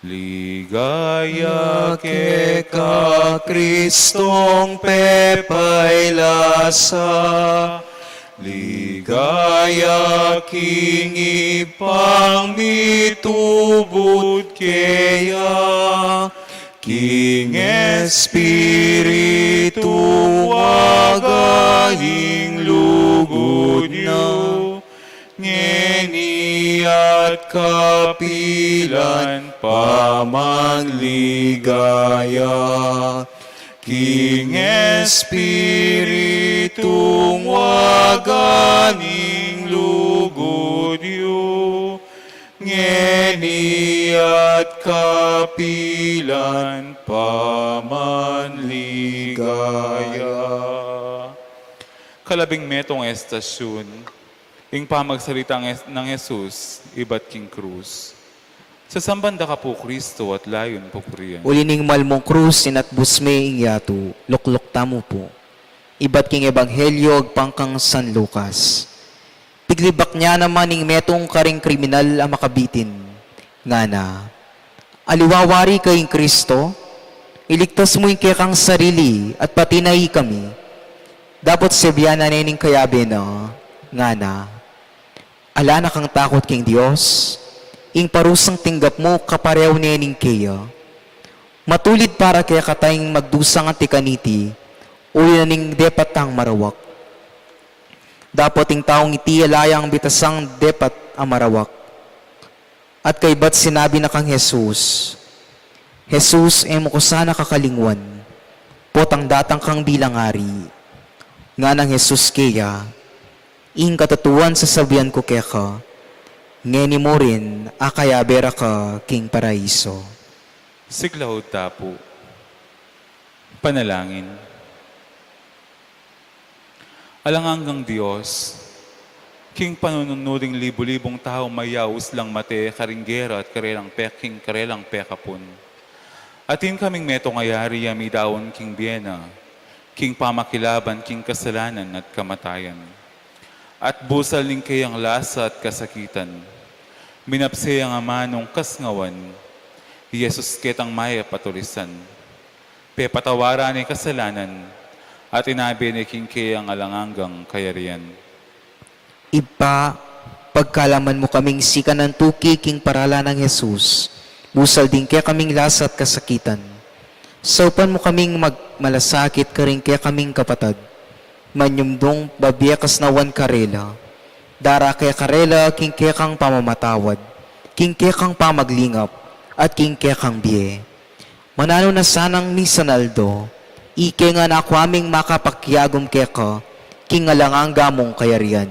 A: Ligaya
B: ke ka Kristong pepay lasa, ligaya king ipang mitubod keya, king Espiritu wagaling lugod niyo, ngeni at kapilan pamangligaya, king Espiritu wagaling lugod niyo, ngeni at kapilan pamanligaya.
A: Kalabing metong estasyon, ing pamagsalita ng Jesus, iba't king krus. Sa sambanda ka po, Kristo, at layon po kuriyan.
B: Ulining malmong krus sinatbus me ing yato, lukluk tamo po. Iba't king ebanghelyo agpangkang San Lucas. Piglibak niya naman ing metong karing kriminal ang makabitin. Nga na, aliwawari kayong Kristo, iligtas mo ing kaya kang sarili at pati na kami. Dapat sabihan na nining kayabe na, nga na, ala na kang takot king Diyos, ing parusang tinggap mo kapareho nining kaya. Matulid para kaya katayang magdusang ang tikaniti, uli na ning depatang marawak. Dapat ing taong iti alayang bitasang depat ang marawak. At kay ba't sinabi na kang Jesus, Jesus, emo ko sana kakalingwan, potang datang kang bilangari. Nga ng Jesus kaya, ing katatuan sa sabihan ko kaya ka, ngeni mo rin, akaya bera ka, king paraiso.
A: Siglahod tapo. Panalangin. Alangangang Diyos, King panununuring libu-libong tao mayaus lang mate, karinggera at karelang peking karelang pekapon. Atin kaming meto ngayari yami daon king Biena, king pamakilaban, king kasalanan at kamatayan. At busal ning kayang lasa at kasakitan. Minapse ang ama nung kasngawan, Yesus ketang maya patulisan. Pepatawara ni kasalanan, at inabi ni king kayang alanganggang kayarian.
B: Iba, pagkalaman mo kaming sika ng tuki king parala ng Jesus, busal din kaya kaming lasa at kasakitan. Saupan mo kaming magmalasakit ka rin kaya kaming kapatad. Manyumdong babiyakas na wan karela. Dara kaya karela king kaya kang pamamatawad, king kaya kang pamaglingap, at king kaya kang biye. Manano na sanang ni Sanaldo, ike nga na ako aming makapakyagom kaya ka, king alangangga mong kayarian.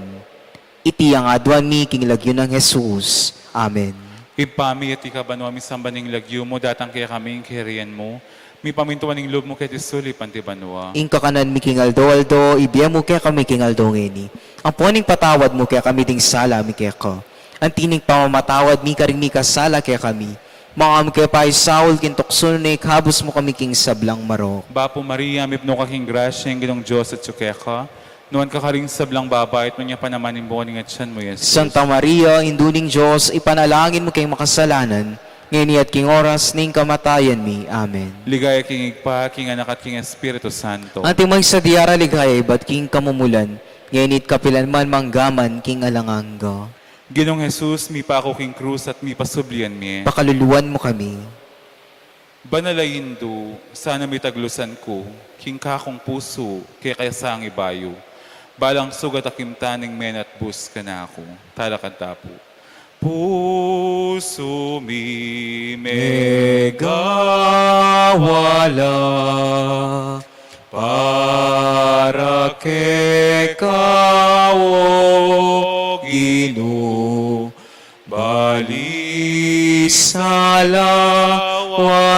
B: Iti ang adwan mi king lagyo ng Jesus. Amen.
A: Ipami at ikabano mi sambaning lagyo mo, datang kaya kaming kayarian mo. Mi pamintuan ng loob mo kaya tisuli pantibanwa.
B: Inka kanan mi king aldo, ibiya mo kaya kami king aldo ngeni. Ang puning patawad mo kaya kami ding sala mi kaya ka. Ang tining pamamatawad mi karing mi kasala kaya kami. Mga kaya pa Saul kintoksun ni habos mo kami king sablang marok.
A: Bapo Maria, mipno ka king grasya, ang ginong Diyos at sukeka. Noon ka karing sablang babayit mo niya panamanin mo at siyan mo, Jesus.
B: Santa Maria, induning Diyos, ipanalangin mo kayong makasalanan, ngayon at king oras ning kamatayan mi. Amen.
A: Ligaya king igpa, king anak at king Espiritu Santo.
B: Anting may sa diara ligaya, ba't king kamumulan, ngayon it kapilanman manggaman king alangangga.
A: Ginong Jesus, mi pa ako king krus at mi pasublian mi.
B: Pakaluluan mo kami.
A: Banalayindo, sana may taglusan ko, king kakong puso, kaya kaya sang ibayo. Balang sugat akimtaning men at bus ka na ako. Talakanta po. Puso mi
B: Megawala para ke kao Gino balisala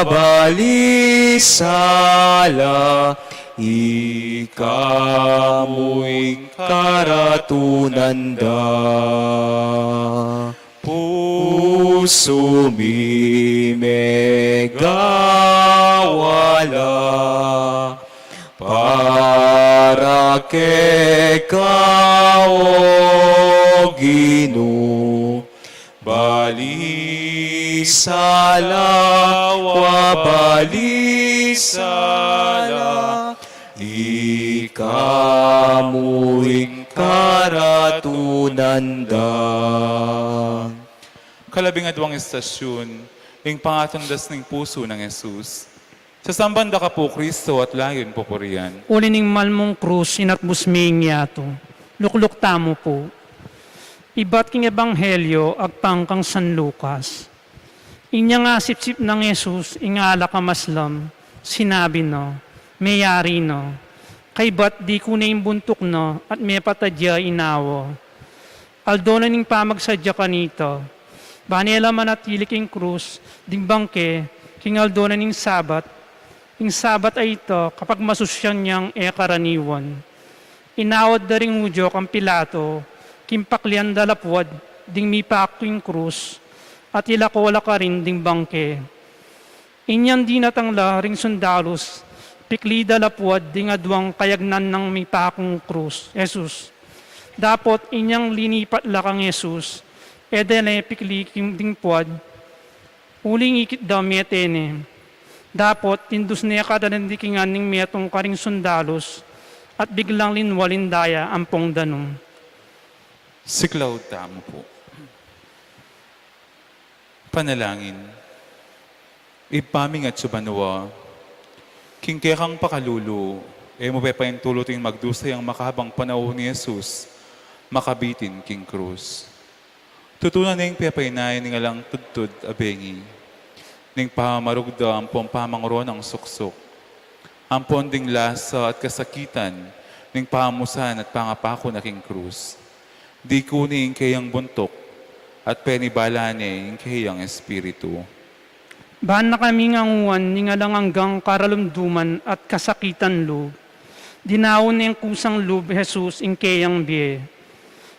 B: balisala ikamu'y karatunan da. Puso mi megawala para ke kao Gino balisala balisala ikamu'y karatunan da.
A: Kalabing adwang estasyon, ing pangatandas ng puso ng Jesus. Sa sambanda ka po, Kristo, at layon po po riyan.
C: Ulining malmong krus, inatbus ming yato. Lukluk tamo po. Iba't king ebanghelyo, agpangkang San Lucas. Inya nga sip-sip ng Jesus, ingala ka maslam, sinabi no, mayari no, kay ba't di ko na buntok no, at may patadya inawo. Aldo na ning pamagsadya kanito, banela manatili king krus, ding bangke, king aldo na ning sabat, ing sabat ay ito, kapag masusyan niyang karaniwan. Inawad da ring udyo kang Pilato, kimpaklian dalapwad, ding mipak king krus, at ilakawala ka rin ding bangke. Inyan di natangla ring sundalos, pikli dalapwad, ding adwang kayagnan ng mipakong krus, Jesus. Dapot inyang linipat lakang Jesus, edene pikli ding puad, uling ikit daw metene. Dapot tindus niya kadanandikingan ning metong karing sundalos, at biglang linwalindaya ampong danong.
A: Siklaw tamo po. Panalangin. Ipaming at subanwa, king kekang pakalulu, mo pepayin tuluting magdusay ang makahabang panahon ni Jesus, makabitin king krus. Tutunan ning pepaynayan ning alang tudtud abengi, ning pamarugda ang pamanguron ng suksok, ang ponding lasa at kasakitan, ning pamusan at pangapako na king krus. Di kuning kayang buntok, at penibalane ing kayang espiritu.
C: Baan na kami nganguan, ni nga lang hanggang karalumduman at kasakitan loob. Dinawon na yung kusang loob, Jesus, ing kayang biye.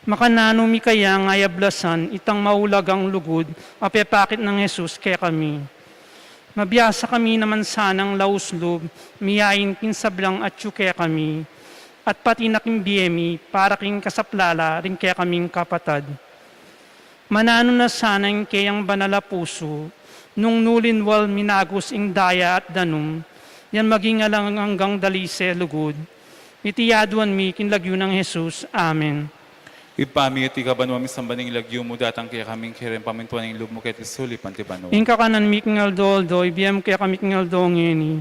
C: Makanano mi kaya nga yablasan itang maulagang lugod apepakit ng Jesus kaya kami. Mabiyasa kami naman sanang lauslob, miyain pinsablang at kaya kami, at pati naking biyemi para king kasaplala rin kaya kaming kapatad. Manano na sana yung kayang banala puso, nung nulinwal minagos ing daya at danum, yan maging alang hanggang dalise lugod. Itiyaduan mi kinlagyo ng Jesus. Amen.
A: Ipami at ikabanwa mi sambaning lagyo mo datang kaya kaming kirem pamintuan ng loob mo kaya tisuli pantibanwa.
C: Inka kanan mi kingal doldo, ibiyam kaya kami kingal ngeni.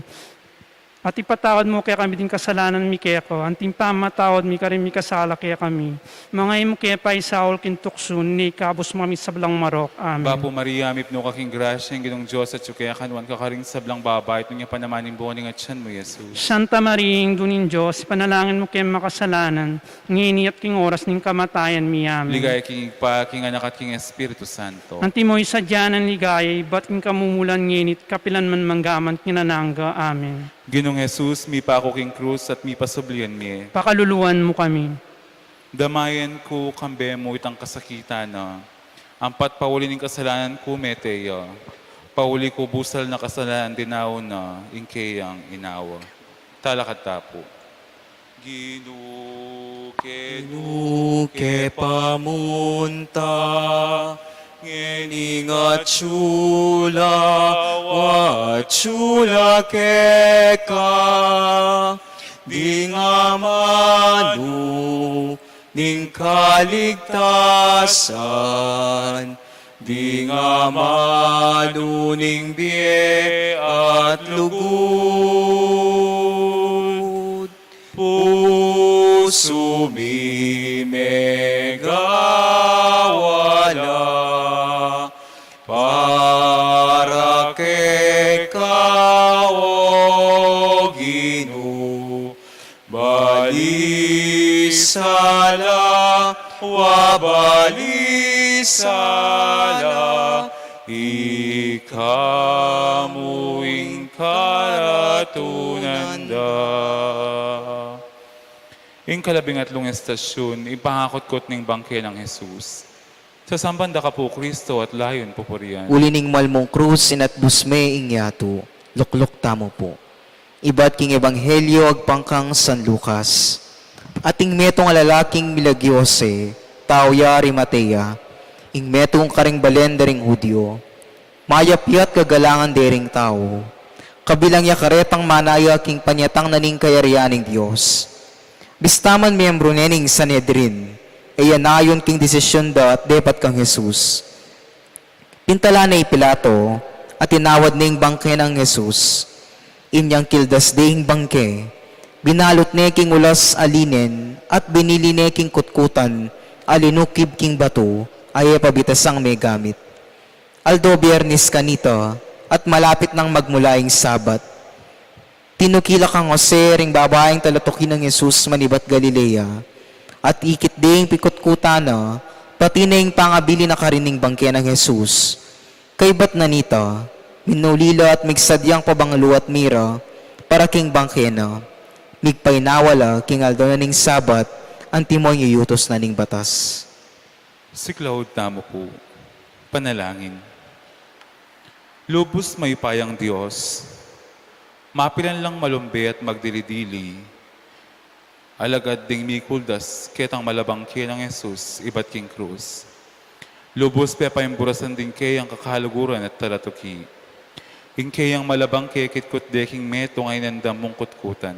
C: At ipatawad mo kaya kami din kasalanan mi kaya ko. Anting pamatawad mi karin mi kasala kaya kami. Mga imo kaya pa isaol kintuksun ni kabos mami sablang marok. Amen.
A: Bapo Maria, mipno kaking grasya, ang ginong Diyos at kaya kanwan kakaring sablang babay, ito niya panamaning buwaning at siyan mo, Jesus.
C: Santa Maria, Dunin Diyos, panalangin mo kaya makasalanan, ngini at king oras ning kamatayan mi. Amen.
A: Ligaya king ipa, king anak at king Espiritu Santo.
C: Anti mo'y sadyanan ligaya, ba't king kamumulan nginit, kapilan man manggaman kinanangga. Amen.
A: Ginong Jesus, mi pa ako king krus at mi pasublian mi.
C: Pakaluluwan mo kami.
A: Damayan ko kambe mo itang kasakitan na. Ampat pauli ng kasalanan ko meteya. Pauli ko busal na kasalanan dinaw na inkeyang inawa. Talakat tapo. Ginuke
B: pamunta, ngeningat chula, wachula keka, di nga manu, ning kaligtasan, di nga manu, ning biye at lugod. Puso mi megawala, para kay kaoginu, balisala, wabalisala, ikamuing karatunan da. Ing kalabing atlong estasyon, ipahakot-kot ning bangke ng Jesus. Sa sambanda ka po, Kristo, at layon pupurian. Ulining malmong krus sinat busme ingyatu, lukluk tamo po. Iba't king ebanghelyo agpangkang San Lucas. Ating metong alalaking milagyose, tao yari Matea, ing metong karing balen daring Hudyo, mayapyat kagalangan dering tao, kabilang yakaretang manaya king panyatang naning kayarianing Diyos. Bistaman miyembro nening Sanhedrin, ayanayon king desisyon da at depat kang Jesus. Pintala na Pilato, at tinawad ning bangke ng Jesus. Inyang kildas ding bangke, binalot ne king ulas alinen, at binili ne king kutkutan, alinukib king bato, ay pabitasang may gamit. Aldo biyernes kanito, at malapit nang magmulaing Sabat, tinukila kang Jose ring babaeng talatukin ng Jesus manibat Galilea, at ikit ding pikot-kutana, pati na yung pangabili na karining bangke ng Jesus. Kay bat na nita, minulila at migsadyang pabangalo at mira, para king bangke na, migpainawala king aldo na ning Sabat, antimoy iyutos na ning batas.
A: Siklawod tamo po, panalangin. Lubos may payang Diyos, mapilan lang malumbi at magdilidili. Alagad ding mikuldas, ketang malabangke ng Jesus, iba't king krus. Lubos pe paimburasan din kayang kakahaluguran at talatuki. Ing kayang malabangke kitkut deking metong ay nandamong kutkutan.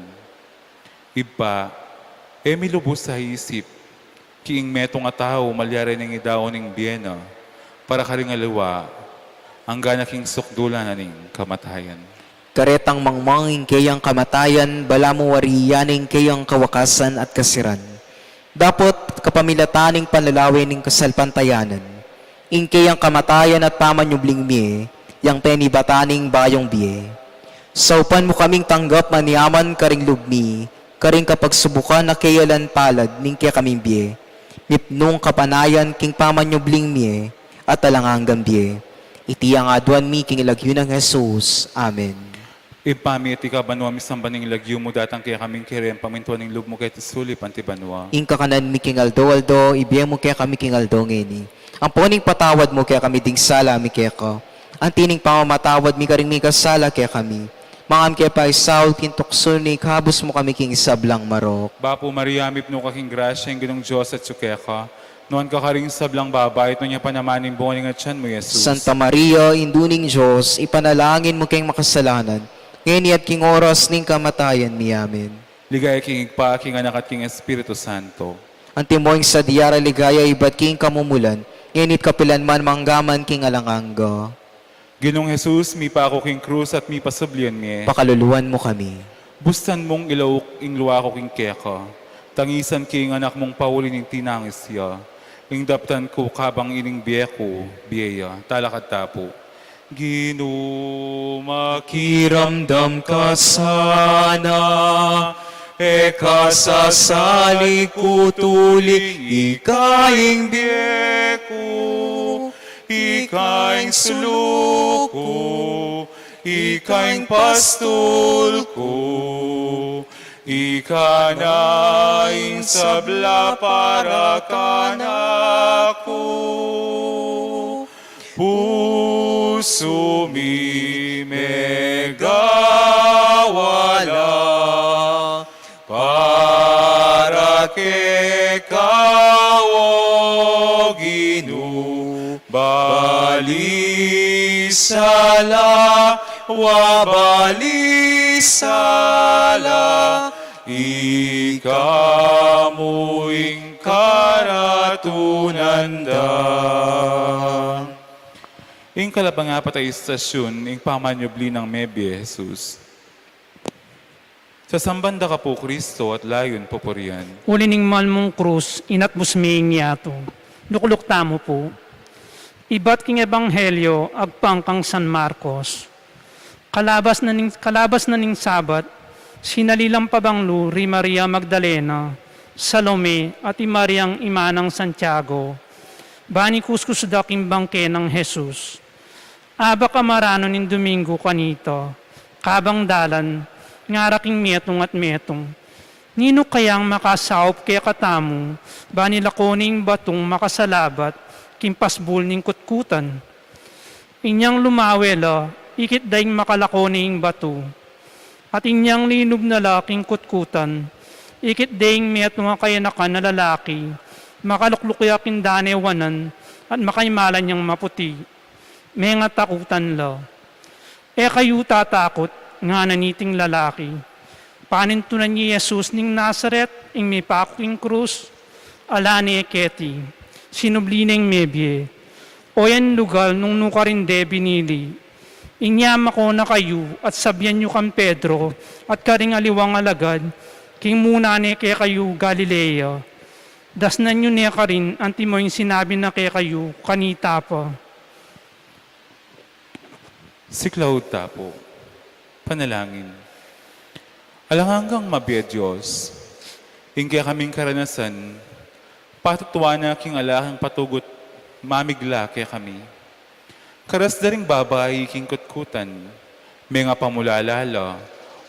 A: Iba, milubos sa isip, kiing metong atao malyari ng idaw ng biyena, para karing alawa, ang ganaking sukdulan na ning kamatayan.
B: Karetang mangmanging kayang kamatayan, bala mo wariyaning kayang kawakasan at kasiran. Dapat kapamilataning panlalawin ng kasalpantayanan. Ing kayang kamatayan at pamanyubling miye, yang penibataning bayong biye. Saupan mo kaming tanggap maniaman karing lugmi, karing kapagsubukan na kayalan palad ning kaya kaming biye. Mipnong kapanayan king pamanyubling miye, at alangang biye. Iti ang aduan mi king ilagyo ng Jesus. Amen.
A: Ipami iti kabanwa mi sambaning lagyo mo datang kaya kaming kirem pamintuan ng loob mo kaya tisulip anti banwa.
B: Inka kanan mi kingaldo-aldo, ibiyang mo kaya kami kingaldo ngeni. Ang puning patawad mo kaya kami ding sala mi kaya ka. Ang tining pamamatawad mi karing mi kasala kaya kami. Mangam kaya pa isaw kintuksunik, habos mo kami king sablang marok.
A: Bapo Maria, mipno kaking grasya ang ginong Diyos at sukeka. Noon ka karing sablang babae, ito niya panamaning bunga ng atyan mo, Jesus.
B: Santa Maria, induning Diyos, ipanalangin mo kayong makasalanan, ngayon at king oras ning kamatayan mi amin.
A: Ligaya king igpa, king anak at king Espiritu Santo.
B: Ang timoing sa diyara ligaya, iba't king kamumulan, ngayon it kapilan man manggaman king alangangga.
A: Ginong Jesus, mi pa ako king krus at mi pasublian mi.
B: Pakaluluan mo kami.
A: Bustan mong ilawok ing luwa ko king keka. Tangisan king anak mong paulin ing tinangis siya. Ing daptan ko kabang ining biyeko, biyeya, talakad tapo.
B: Kiramdam ka sana, kasasali kutuling, ikaing biyeko, ikaing suluko, ikaing pastol ko, ika naing sabla para kanako. Puso mi megawala para ke kawo ginu balisala wabalisala ikamuing karatunanda.
A: Ing kalabangapat ay istasyon, ing pamanyubli ng Mebye, Jesus. Sa sambanda ka po, Kristo, at layon poporian.
C: Ulining mahal mong krus, inat busming yato. Lukluk tamo po. Iba't king ebanghelyo, agpangkang San Marcos. Kalabas na ning Sabat, sinalilang pabanglo, ri Maria Magdalena, Salome, at Mariang Imanang Santiago. Bani kuskus daking bangke ng Jesus. Aba kamarano nin Domingo kanito, kabang dalan, ngaraking metong at metong. Nino kayang makasaup kaya katamu, bani lakoning batong makasalabat, kimpasbul ning kutkutan. Inyang lumawela, ikit daing makalakoning bato. At inyang linub na laking kutkutan, ikit daing metong kayanakan na lalaki, makaluklukuyakin danewanan, at makaimalan niyang maputi. May nga takutan lo. Kayo tatakot, nga naniting lalaki. Panintunan ni Jesus ning Nazaret, ing may paking krus, ala ni Eketi, sinubli ning Mebye. O yan lugar nung nukarinde binili. Inyama ko na kayo, at sabyan nyo kang Pedro, at karing aliwang alagad, king muna ni kaya kayo Galilea. Dasnan nyo niya ka rin, anti mo yung sinabi na kaya kayo, kanita pa.
A: Siklaw tapo, panalangin. Alangangang mabiya Diyos, ing kaya kaming karanasan, patutuwa na king alahang patugot, mamigla kaya kami. Karas na ring babae king kutkutan, may nga pamulalala,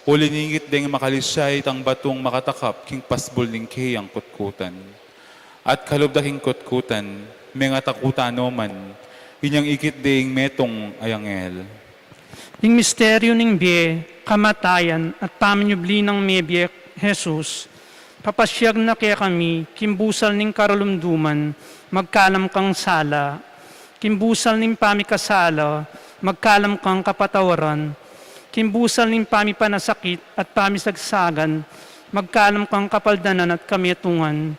A: uliningit ding makalisyay tang batong makatakap king pasbol ning kayang kutkutan. At kalubda king kutkutan, may nga takutano man, inyang ikit ding metong ayangel.
C: Ing misteryo ning biye, kamatayan at paminyubli ng Mebye Jesus, papasyag na kaya kami, kimbusal ning karalumduman, magkalam kang sala, kimbusal ning pamikasala, magkalam kang kapatawaran, kimbusal ning pamipanasakit at pamisagsagan, magkalam kang kapaldanan at kamietungan,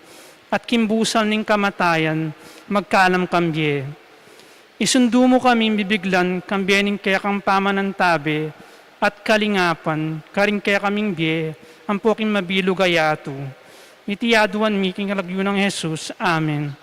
C: at kimbusal ning kamatayan, magkalam kang biye. Isundo mo kami bibiglan, kambiyaning kaya kang pamanantabi, at kalingapan, karing kaya kaming biye, ang poking mabilo gayato. Itiyaduan mi king lagyo ng Jesus. Amen.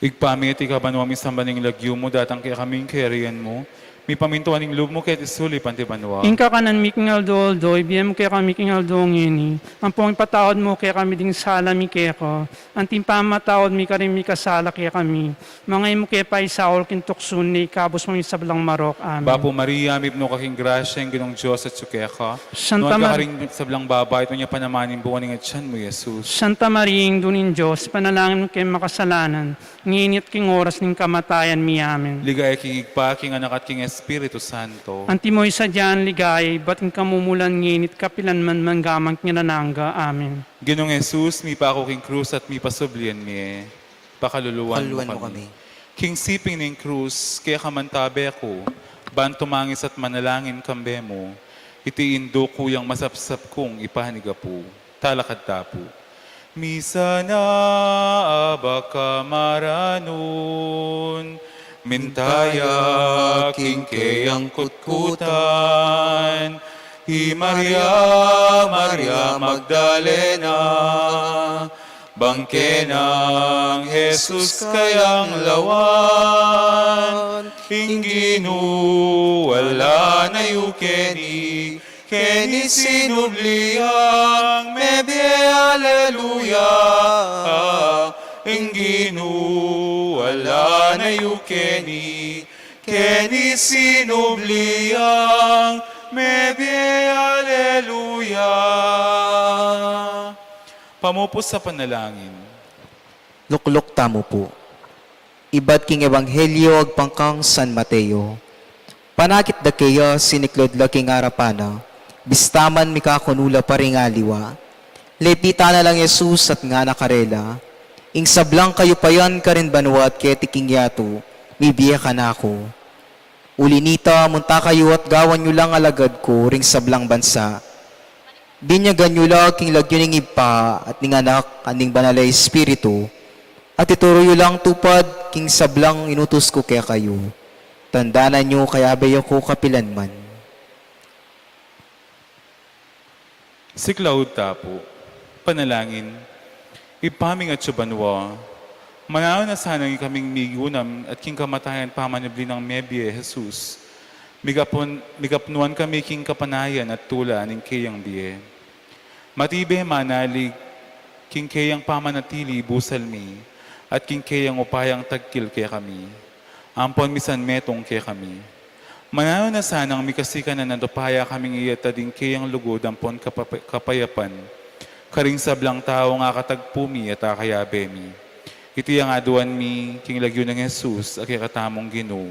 A: Igpamit ikabanwa mi sambaning lagyo mo, datang kaya kaming kerian mo, Mi pamintuan ng loob mo ket isuli pantibanwa.
C: Inka kanan miking aldo, ibiyem kaya kami king aldo ngini. Ang pong ipatawad mo kaya kami ding sala mi kaya ko. Ang timpamatawad mi karim mi kasala kaya kami. Mga imo kaya pa isaol kintuksun ni kabos mo isablang marok. Amen.
A: Bapo Maria, mipno kaking grasya, ang ginong Diyos at sukeka.
C: Santa
A: Noon ka
C: Mar-
A: karing sablang babay, ito niya panamanin buwan ng atyan mo, Jesus.
C: Santa Maria, dunin Diyos, panalangin mo kay makasalanan, nginit king oras ng kamatayan mi amen.
A: Ligaya king igpa, king anak at king Espiritu Santo.
C: Antimoy sa diyan ligay, ba't ang kamumulan nginit kapilan man manggamang kinanangga, amen.
A: Ginong Jesus, mi pa ako king krus at mi pasublian mi. Pakaluluwan mo
B: Kaluluwan mo
A: kami.
B: kami.
A: King siping ng krus, kaya kamantabe ako, ban tumangis at manalangin kambe mo, iti indo kuyang masapsap kong ipahaniga po, talakad tapo. Misa na abaka maranon, mintaya king kayang kutkutan, hi Maria, Maria Magdalena, bangke ng Jesus kayang lawan, inginu wala na yu Keni sinubliang mebe aleluya, inginu wala na yu Keni sinubliang mebe aleluya. Pamupos sa panalangin.
B: Luklok tamo po. Iba't king ebanghelyo agpangkang San Mateo. Panakit da kaya siniklod laking arapana. Bistaman mikakunula pa ring aliwa. Lepita na lang Jesus at nga nakarela. Ing sablang kayo payan ka rin banwat kaya tiking yato. Mibiya ka na ako. Ulinita, munta kayo at gawan nyo lang alagad ko ring sablang bansa. Binyagan nyo lang king lagyo ning ipa at ning anak aning banalay espiritu. At ituro nyo lang tupad king sablang inutos ko kaya kayo. Tandanan nyo kaya bayo ko kapilan man.
A: Siklaud tapo, panalangin, ipaming at subanwa, manaw na sanang kaming migunam at king kamatayan pamanabli ng mebye Jesus. Migapnuan kami king kapanayan at tula ng kayang biye. Matibe manalig, king kayang pamanatili busalmi, at king kayang upayang tagkil kaya kami. Ampon misan metong kaya kami. Manaw na sanang mikasikan na natupaya kaming iyata din kayang lugod ampon kapayapan. Karing sablang tao nga katagpumi at akayabemi. Iti ang aduan mi, king lagyo ng Jesus, at katamong gino,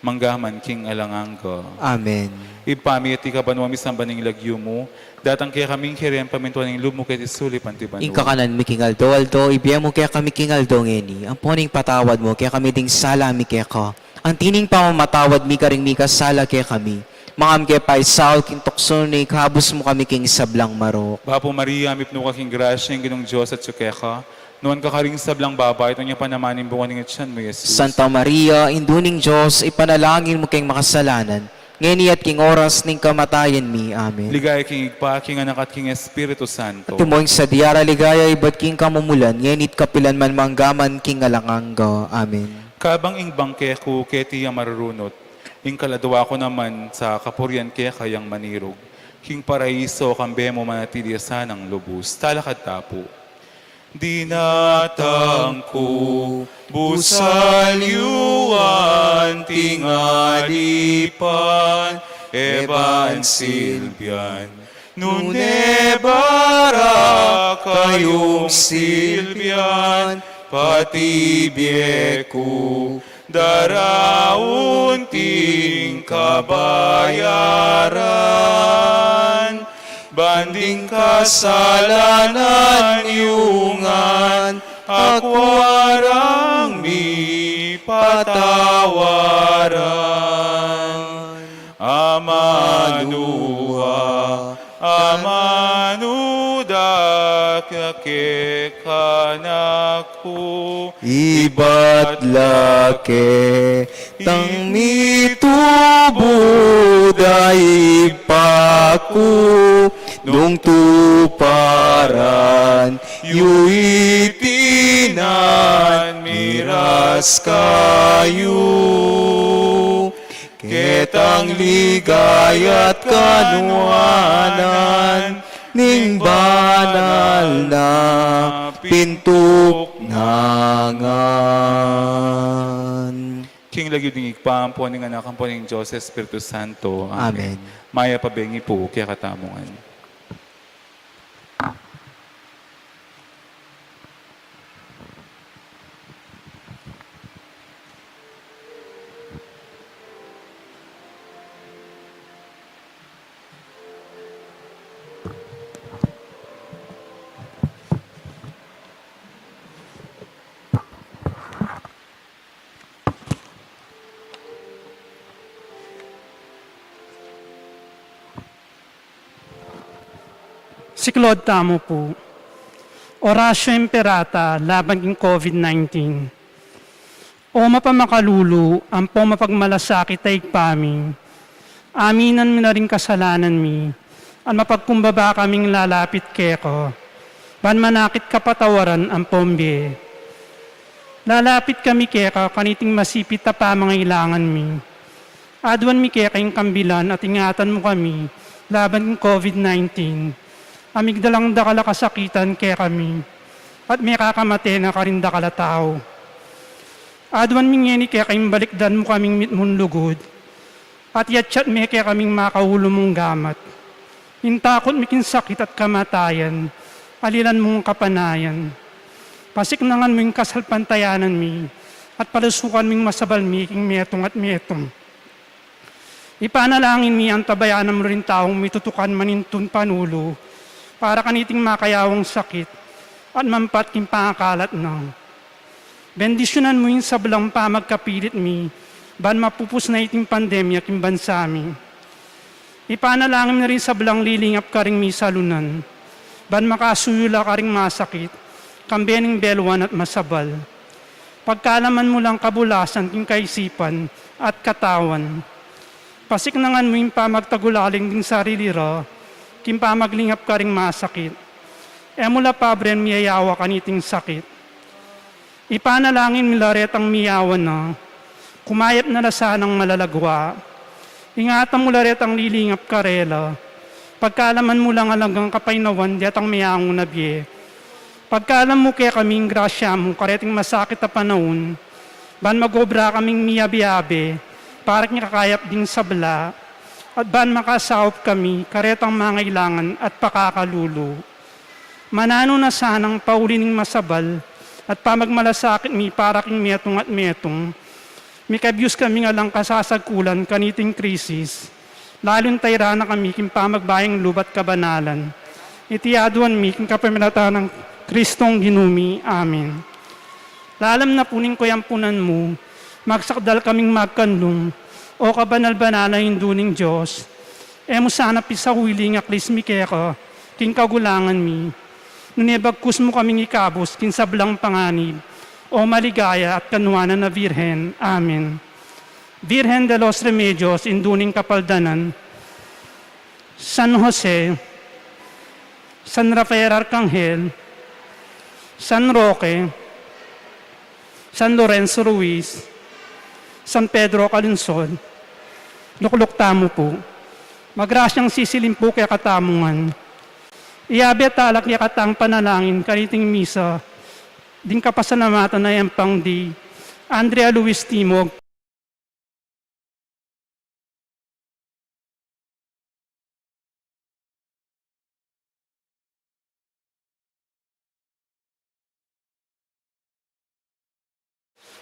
A: manggaman king alangangga.
B: Amen.
A: Ipami at ikabanwami sambaning lagyo mo, datang kaya kaming kirem pamintuan ng loob mo kaya isuli pantibanwa.
B: Ing kakanan mi king aldo, ibiya mo kaya kami king aldo ngeni. Ang poning patawad mo kaya kami ding sala mi kaya ka. Ang tining pamamatawad mi karing mi kasala kaya kami. Mangam kaya pa isaw king tukso ni kabus mo kami king sablang marok.
A: Bapo Maria, mipno ka king grasya, ang ginong Diyos at sukeka. Noon ka karing sablang babay, ito niya panamanin bunga ng atyan mo, Jesus.
B: Santa Maria, induning Diyos, ipanalangin mo kayong makasalanan. Ngeni at king oras ning kamatayan mi. Amen.
A: Ligaya king igpa, king anak at king Espiritu Santo.
B: Tumoy sa diara ligaya, iba't king kamumulan, ngenit kapilan man manggaman king alangangga. Amen.
A: Kabang ing bangke ko, keti ang marurunot. Ing kaladwa ko naman sa kapuryan kaya kayang manirog. King paraiso, kambe mo manatiliasan ng lubos. Talakad tapo. Dinatang ko, busalyuan, tingalipan, eban silbian. Nunebara kayong silbian, patibyeku, daraunting kabayaran. Banding kasalanan yungan, akwarang mi patawaran. Amanuha, amanuda kakekanaku,
B: Iba't lake tang mitubo dahil paku nung tuparan yuitinan miras kayo Ketang ligaya't kanuanan ning banal na pintuk nangan.
A: King lagi ding igpaampo ning anak po ning Diyos Espiritu Santo.
B: Amen.
A: Maya pabengi po kaya katamungan.
C: Si Claude Tamo po. Orasyo Imperata laban king COVID-19. O mapamakalulu, ang po mapagmalasakit ay paming. Aminan mi na rin kasalanan mi. Ang mapagkumbaba kaming lalapit keko. Ban manakit kapatawaran ang pombe. Lalapit kami keka kaniting masipit na pamangailangan mi. Adwan mi keka yung kambilan at ingatan mo kami laban ng COVID-19. Amigdalang dakala kasakitan kaya kami, at may kakamate na karinda kala tao. Adwan mingeni kaya kayong balikdan mo kaming mitmon lugod, at yatsyat me kaya kaming makaulo mong gamat. Intakot mikin sakit at kamatayan, alilan mong kapanayan. Pasiknangan mo yung kasalpantayanan mi, at palusukan ming masabal mi king metong at metong. Ipanalangin mi ang tabayanan mo rin taong mitutukan manintun panulo, para kaniting makayawang sakit at mampat king pangakalat na. Bendisyonan mo yung sablang pamagkapilit mi, ban mapupus na iting pandemya king bansa mi. Ipanalangin na rin sablang lilingap ka ring mi salunan, ban makasuyula ka ring masakit, kambening belwan at masabal. Pagkalaman mo lang kabulasan king kaisipan at katawan. Pasiknangan mo yung pamagtagulaling din sarili ra, kimpa maglingap ka ring masakit. Mula pabren miyayawa kaniting sakit. Ipanalangin milaretang miyawan na, kumayap na lasanang malalagwa. Ingatan mo laretang lilingap karela, pagkalaman mo lang alagang kapainawan, diatang miyango na biye. Pagkalam mo kaya kaming grasya mo, kareting masakit na panahon, ban magobra kaming miyabi-yabi, parang kakayap ding sabla, at ban makasawap kami, karetang mangailangan at pakakalulo. Manano na sanang paulining masabal, at pamagmalasakit mi para king metong at metong. Mikabyus kami nga lang kasasagkulan kaniting krisis, lalong tayra na kami king pamagbayang lubat kabanalan. Itiyaduan mi king kapamilata ng Kristong ginumi. Amen. Lalam na puning ko yung punan mo, magsakdal kaming magkanlong, o kabanal-banala yung duning Diyos, mo sana pisawili nga klismi keka, king kagulangan mi, nunebagkus mo kaming ikabos, king sablang panganib, o maligaya at kanuanan na Virhen. Amen. Virgen de los Remedios, induning kapaldanan, San Jose, San Rafael Arcangel, San Roque, San Lorenzo Ruiz, San Pedro Calunsod, lukluk tamo po. Magrasyang sisilim po kaya katamungan. Iyabi at talak niya katang panalangin, kaniting misa, din kapasalamatan na yung pang di, Andrea Luis Timog,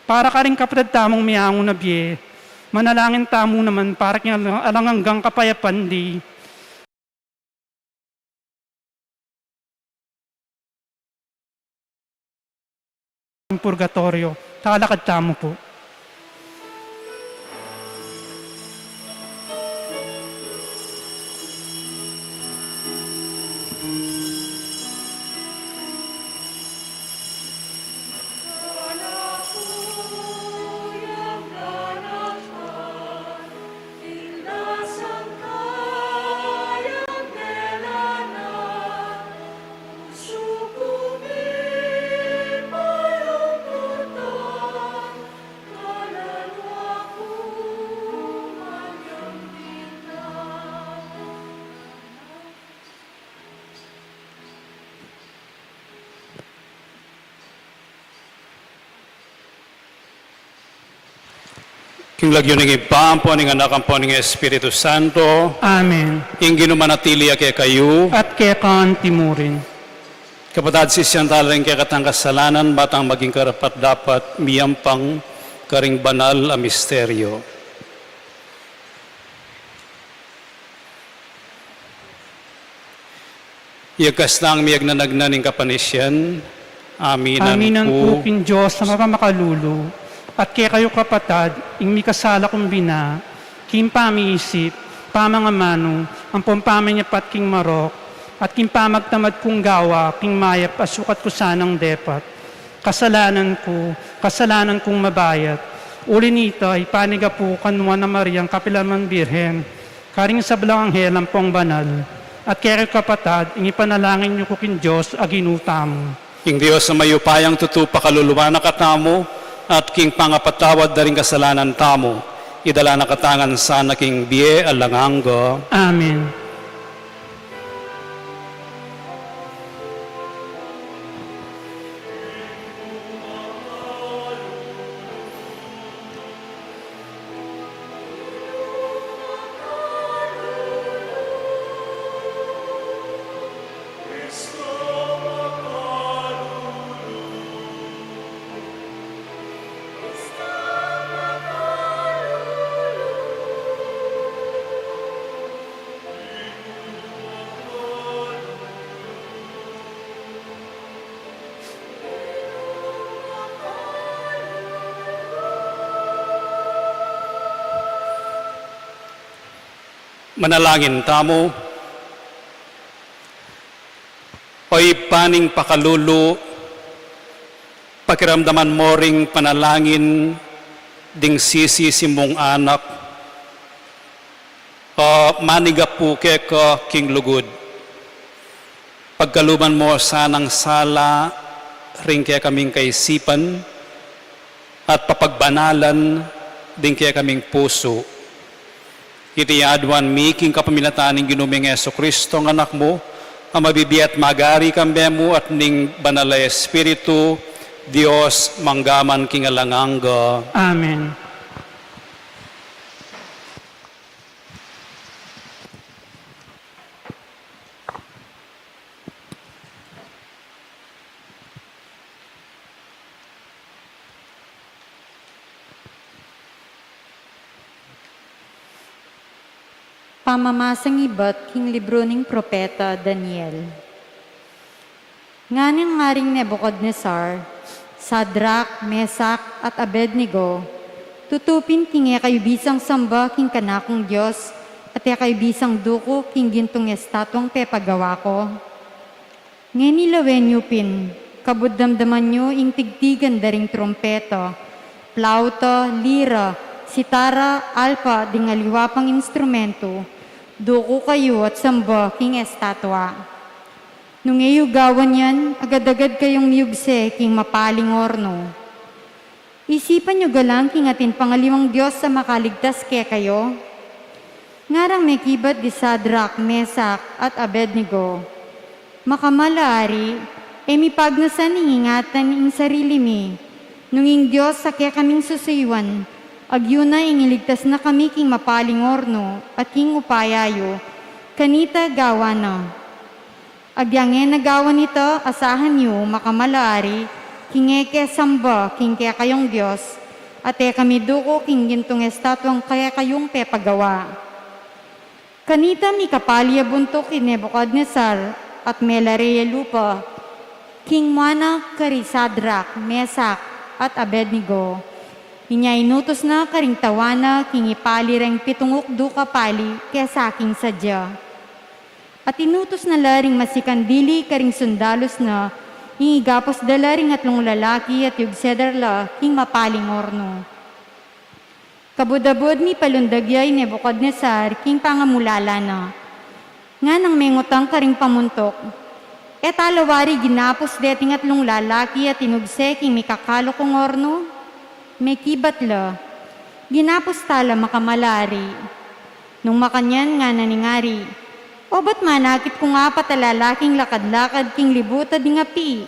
C: para ka rin kapatid tamong miyango na biye, manalangin tamo naman para kaya alanganggang kapayapan di. Purgatorio, talakad tamo po.
D: King lagyo ng ipampo, ng anak ang po ng Espiritu Santo,
C: Amen.
D: ing ginumanatili kay kayo,
C: At kaya kaan timurin.
D: kapatad si siyang talaring kaya katang kasalanan, batang maging karapat dapat, miyampang karing banal a misteryo. Iyagas na ang miyag na nagnaning kapanisyan, aminan
C: Aminan
D: po.
C: po kin Diyos na mapamakalulo. At kaya kayo kapatad, ing mi kasala kong bina, kim pamiisip, pamangamano, ang pumpamay niya pat king marok, at kim pamagtamad kong gawa, king mayap, asukat ko sanang depat. Kasalanan kong mabayat. Uli nito ay paniga po kanwa na Mariang Kapilaman Birhen, karing sablang anghel ang pong banal. At kaya kayo kapatad, ing ipanalangin niyo ko kin Diyos aginutam.
D: King Diyos sa mayupayang tutupa kaluluwa na katamo, at king pangapatawad na rin kasalanan tamo, idala na katangan sana king biye alanganggo.
C: Amen.
D: Manalangin tamo, oy paning pakalulu, pakiramdaman mo ring panalangin ding sisi si mong anak, maniga puke ko king lugod. Pagkaluban mo sanang sala, ring kaya kaming kaisipan, at papagbanalan din kaya kaming puso. Iti adwan mi king kapamilataning ginuming Yesu Kristo ng anak mo, ang mabibiyat magari kambe mo at ning banalay Espiritu, Diyos manggaman king alanganga.
C: Amen.
E: Pamamasang iba't king libro ng propeta Daniel. Nganong ngaring Nebuchadnezzar, Sadrak, Mesak at Abednego, tutupin king kayo bisang samba king kanakong Diyos at kayo bisang duko king gintong estatwang pepagawa ko. Ngenilawen nyo pin, kabuddamdaman nyo ing tigtigan daring trompeta, plauta, lira, sitara, alpa, dingaliwapang instrumento, duko kayo at samba king estatwa. Nung iyugawan yan, agad-agad kayong miyugse king mapaling orno. Isipan nyo galang king atin pangalimang Diyos sa makaligtas kaya kayo. Ngarang may kibat di Sadrak, Mesak at Abednego. Makamalaari, mipagnasan ingingatan ing sarili mi. Nung ing Diyos sa kaya kaming susuywan, agyuna ingiligtas na kami king mapaling orno at king upayayo, kanita gawa na. Agyange na gawa nito, asahan niyo makamalaari, king eke samba king kaya kayong Diyos, at kami duko king gintong estatwang kaya kayong pepagawa. Kanita mi kapalya buntok kin Nebuchadnezzar at melarea lupa, king mana kari Sadrak, Mesak at Abednego. Inya inutos na karing tawana, king ipali reng pitungok du kapali, kaya saking sadya. At inutos na laring masikandili karing sundalos na, ingigapos dalaring atlong lalaki at yugsedarla, king mapaling orno. Kabudabod mi palundagyay Nebuchadnezzar, king pangamulala na. Nga nang mengutang karing pamuntok, alawari ginapos deting atlong lalaki at inugse king mikakalo kong orno, may kibatla, ginapos tala makamalari. Nung makanyan nga naningari, o ba't manakit ko nga patalalaking lakad-lakad king libuta di nga pi?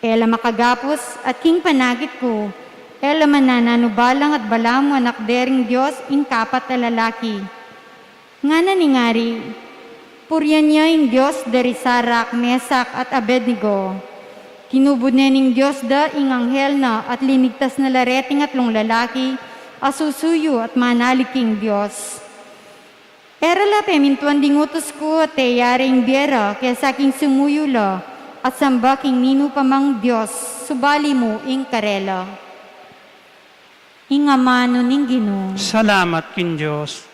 E: Ela makagapos at king panakit ko, Ela manananubalang at balamo anak dering Diyos in kapat na lalaki. Nga naningari, puryan niya in Diyos dari Sarak, Mesak at Abednego. Kinubod na ning Diyos da ing anghel na at linigtas na lareting atlong lalaki, asusuyo at manaliking Diyos. Erala pemintuan dingutos ko at yaring biera kaya sa aking sumuyo la at samba king nino pamang Diyos, subali mo ing karela. Ing amano ning Ginoo.
C: Salamat kin Diyos.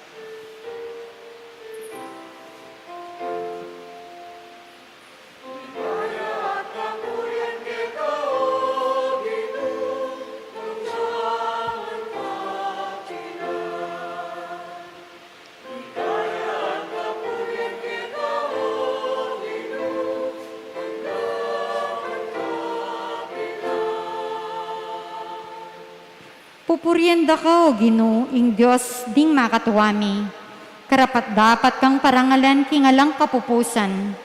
E: Pupurienda ka o Ginoo, ing Diyos ding makatuwami. Karapat dapat kang parangalan kingalang kapupusan.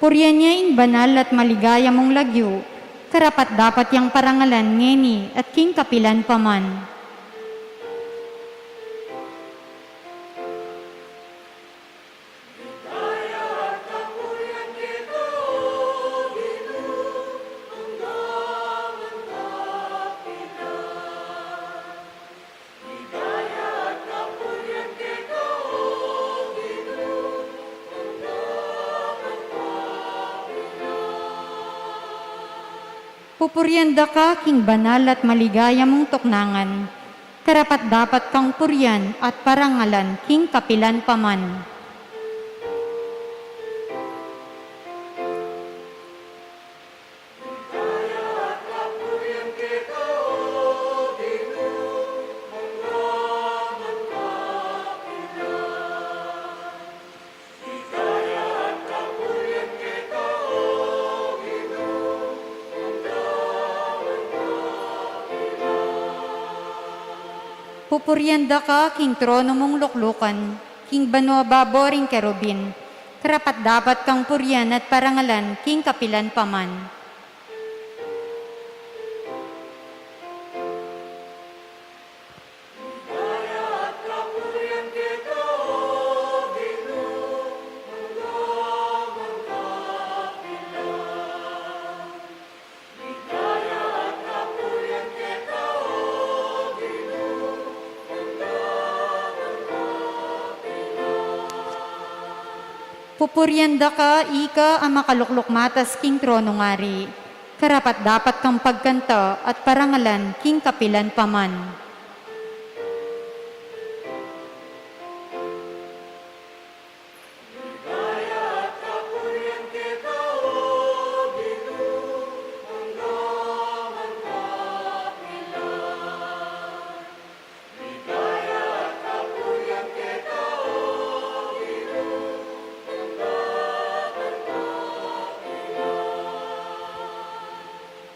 E: Puryan niya ing banal at maligaya mong lagyo. Karapat dapat yang parangalan ngeni at king kapilan paman. Pupurianda ka king banal at maligaya mong tuknangan. Karapat dapat kang puryan at parangalan king kapilan paman. Pupurianda ka king trono mong luklukan, king banwa baboring kerubin. Karapat dapat kang puryan at parangalan king kapilan paman. Pupurianda ka, ika ang makalukluk matas king trono ngari. Karapat dapat kang pagkanta at parangalan king kapilan paman.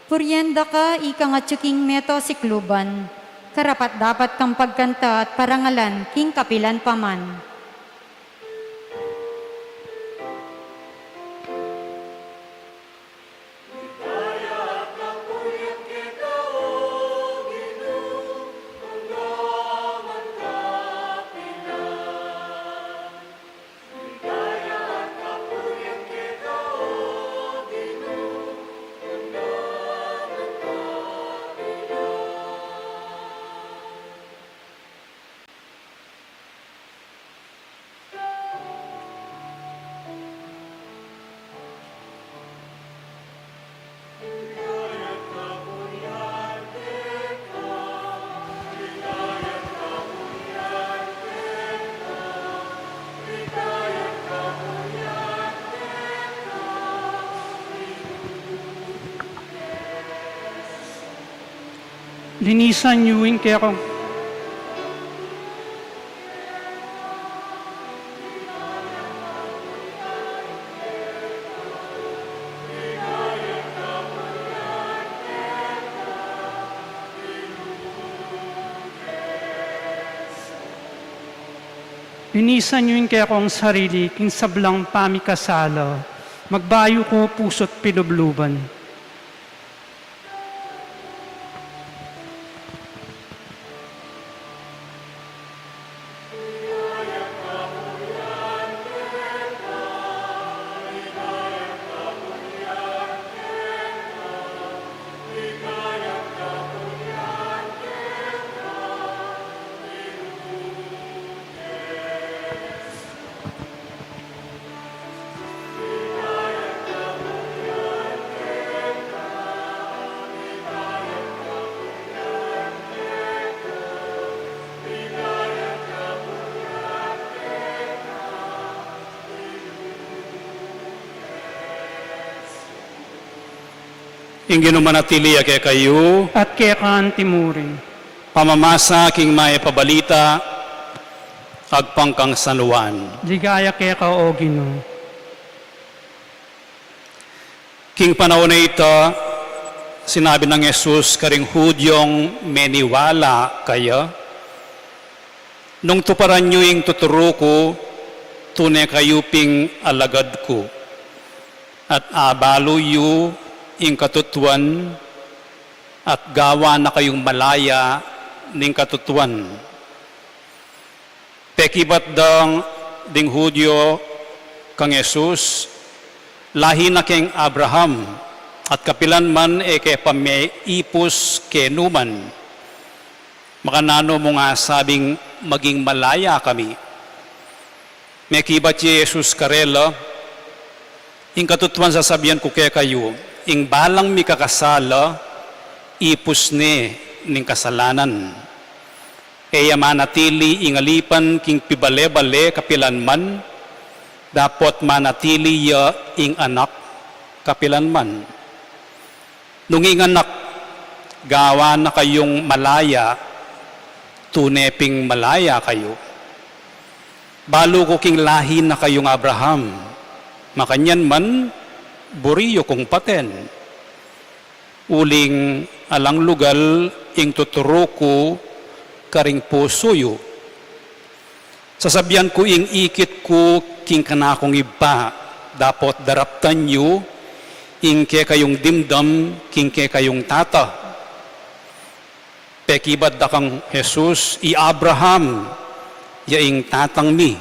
E: Purienda ka, ika nga tsuking meto si kluban. Karapat dapat kang pagkanta at parangalan king kapilan paman.
C: Linisan niyo yung kaya kong Linisan niyo yung kaya kong sarili, king sablang pamikasala, magbayo ko puso't pinubluban.
D: Ingin manatili kay kayo,
C: at kaya kaan timurin.
D: pamamasa king may pabalita, agpangkang sanuan.
C: Ligaya kaya ka o Ginoo.
D: King panahon na ito, sinabi ng Jesus, karing Hudyong meniwala kayo. Nung tuparan nyo yung tuturo ko, tunay kayo ping alagad ko. At abalo yu yung katutuan, at gawa na kayong malaya ning katutuan. Pekibat dang ding Hudyo kang Jesus, lahi na keng Abraham, at kapilan man kay pameipos kenuman. Makanano mo nga sabing maging malaya kami. May kibat si Jesus karela, ing katutuan sasabihan ko kaya kayo, ing balang mi kakasala, ipos ni ning kasalanan. Kaya manatili ing alipan king pibale-bale kapilan man, dapat manatili ya ing anak kapilan man. Nung ing anak, gawa na kayong malaya, tuneping malaya kayo. Balo ko king lahi na kayong Abraham, makanyan man, buriyo kong paten. Uling alang lugal, ing tuturo ko, karing puso yu. Sasabihan ko ing ikit ko, king kanakong iba, dapat daraptan yu, ing ke kayong dimdam, king ke kayong tata. Pekibad da kang Jesus, i Abraham, yaing tatang mi.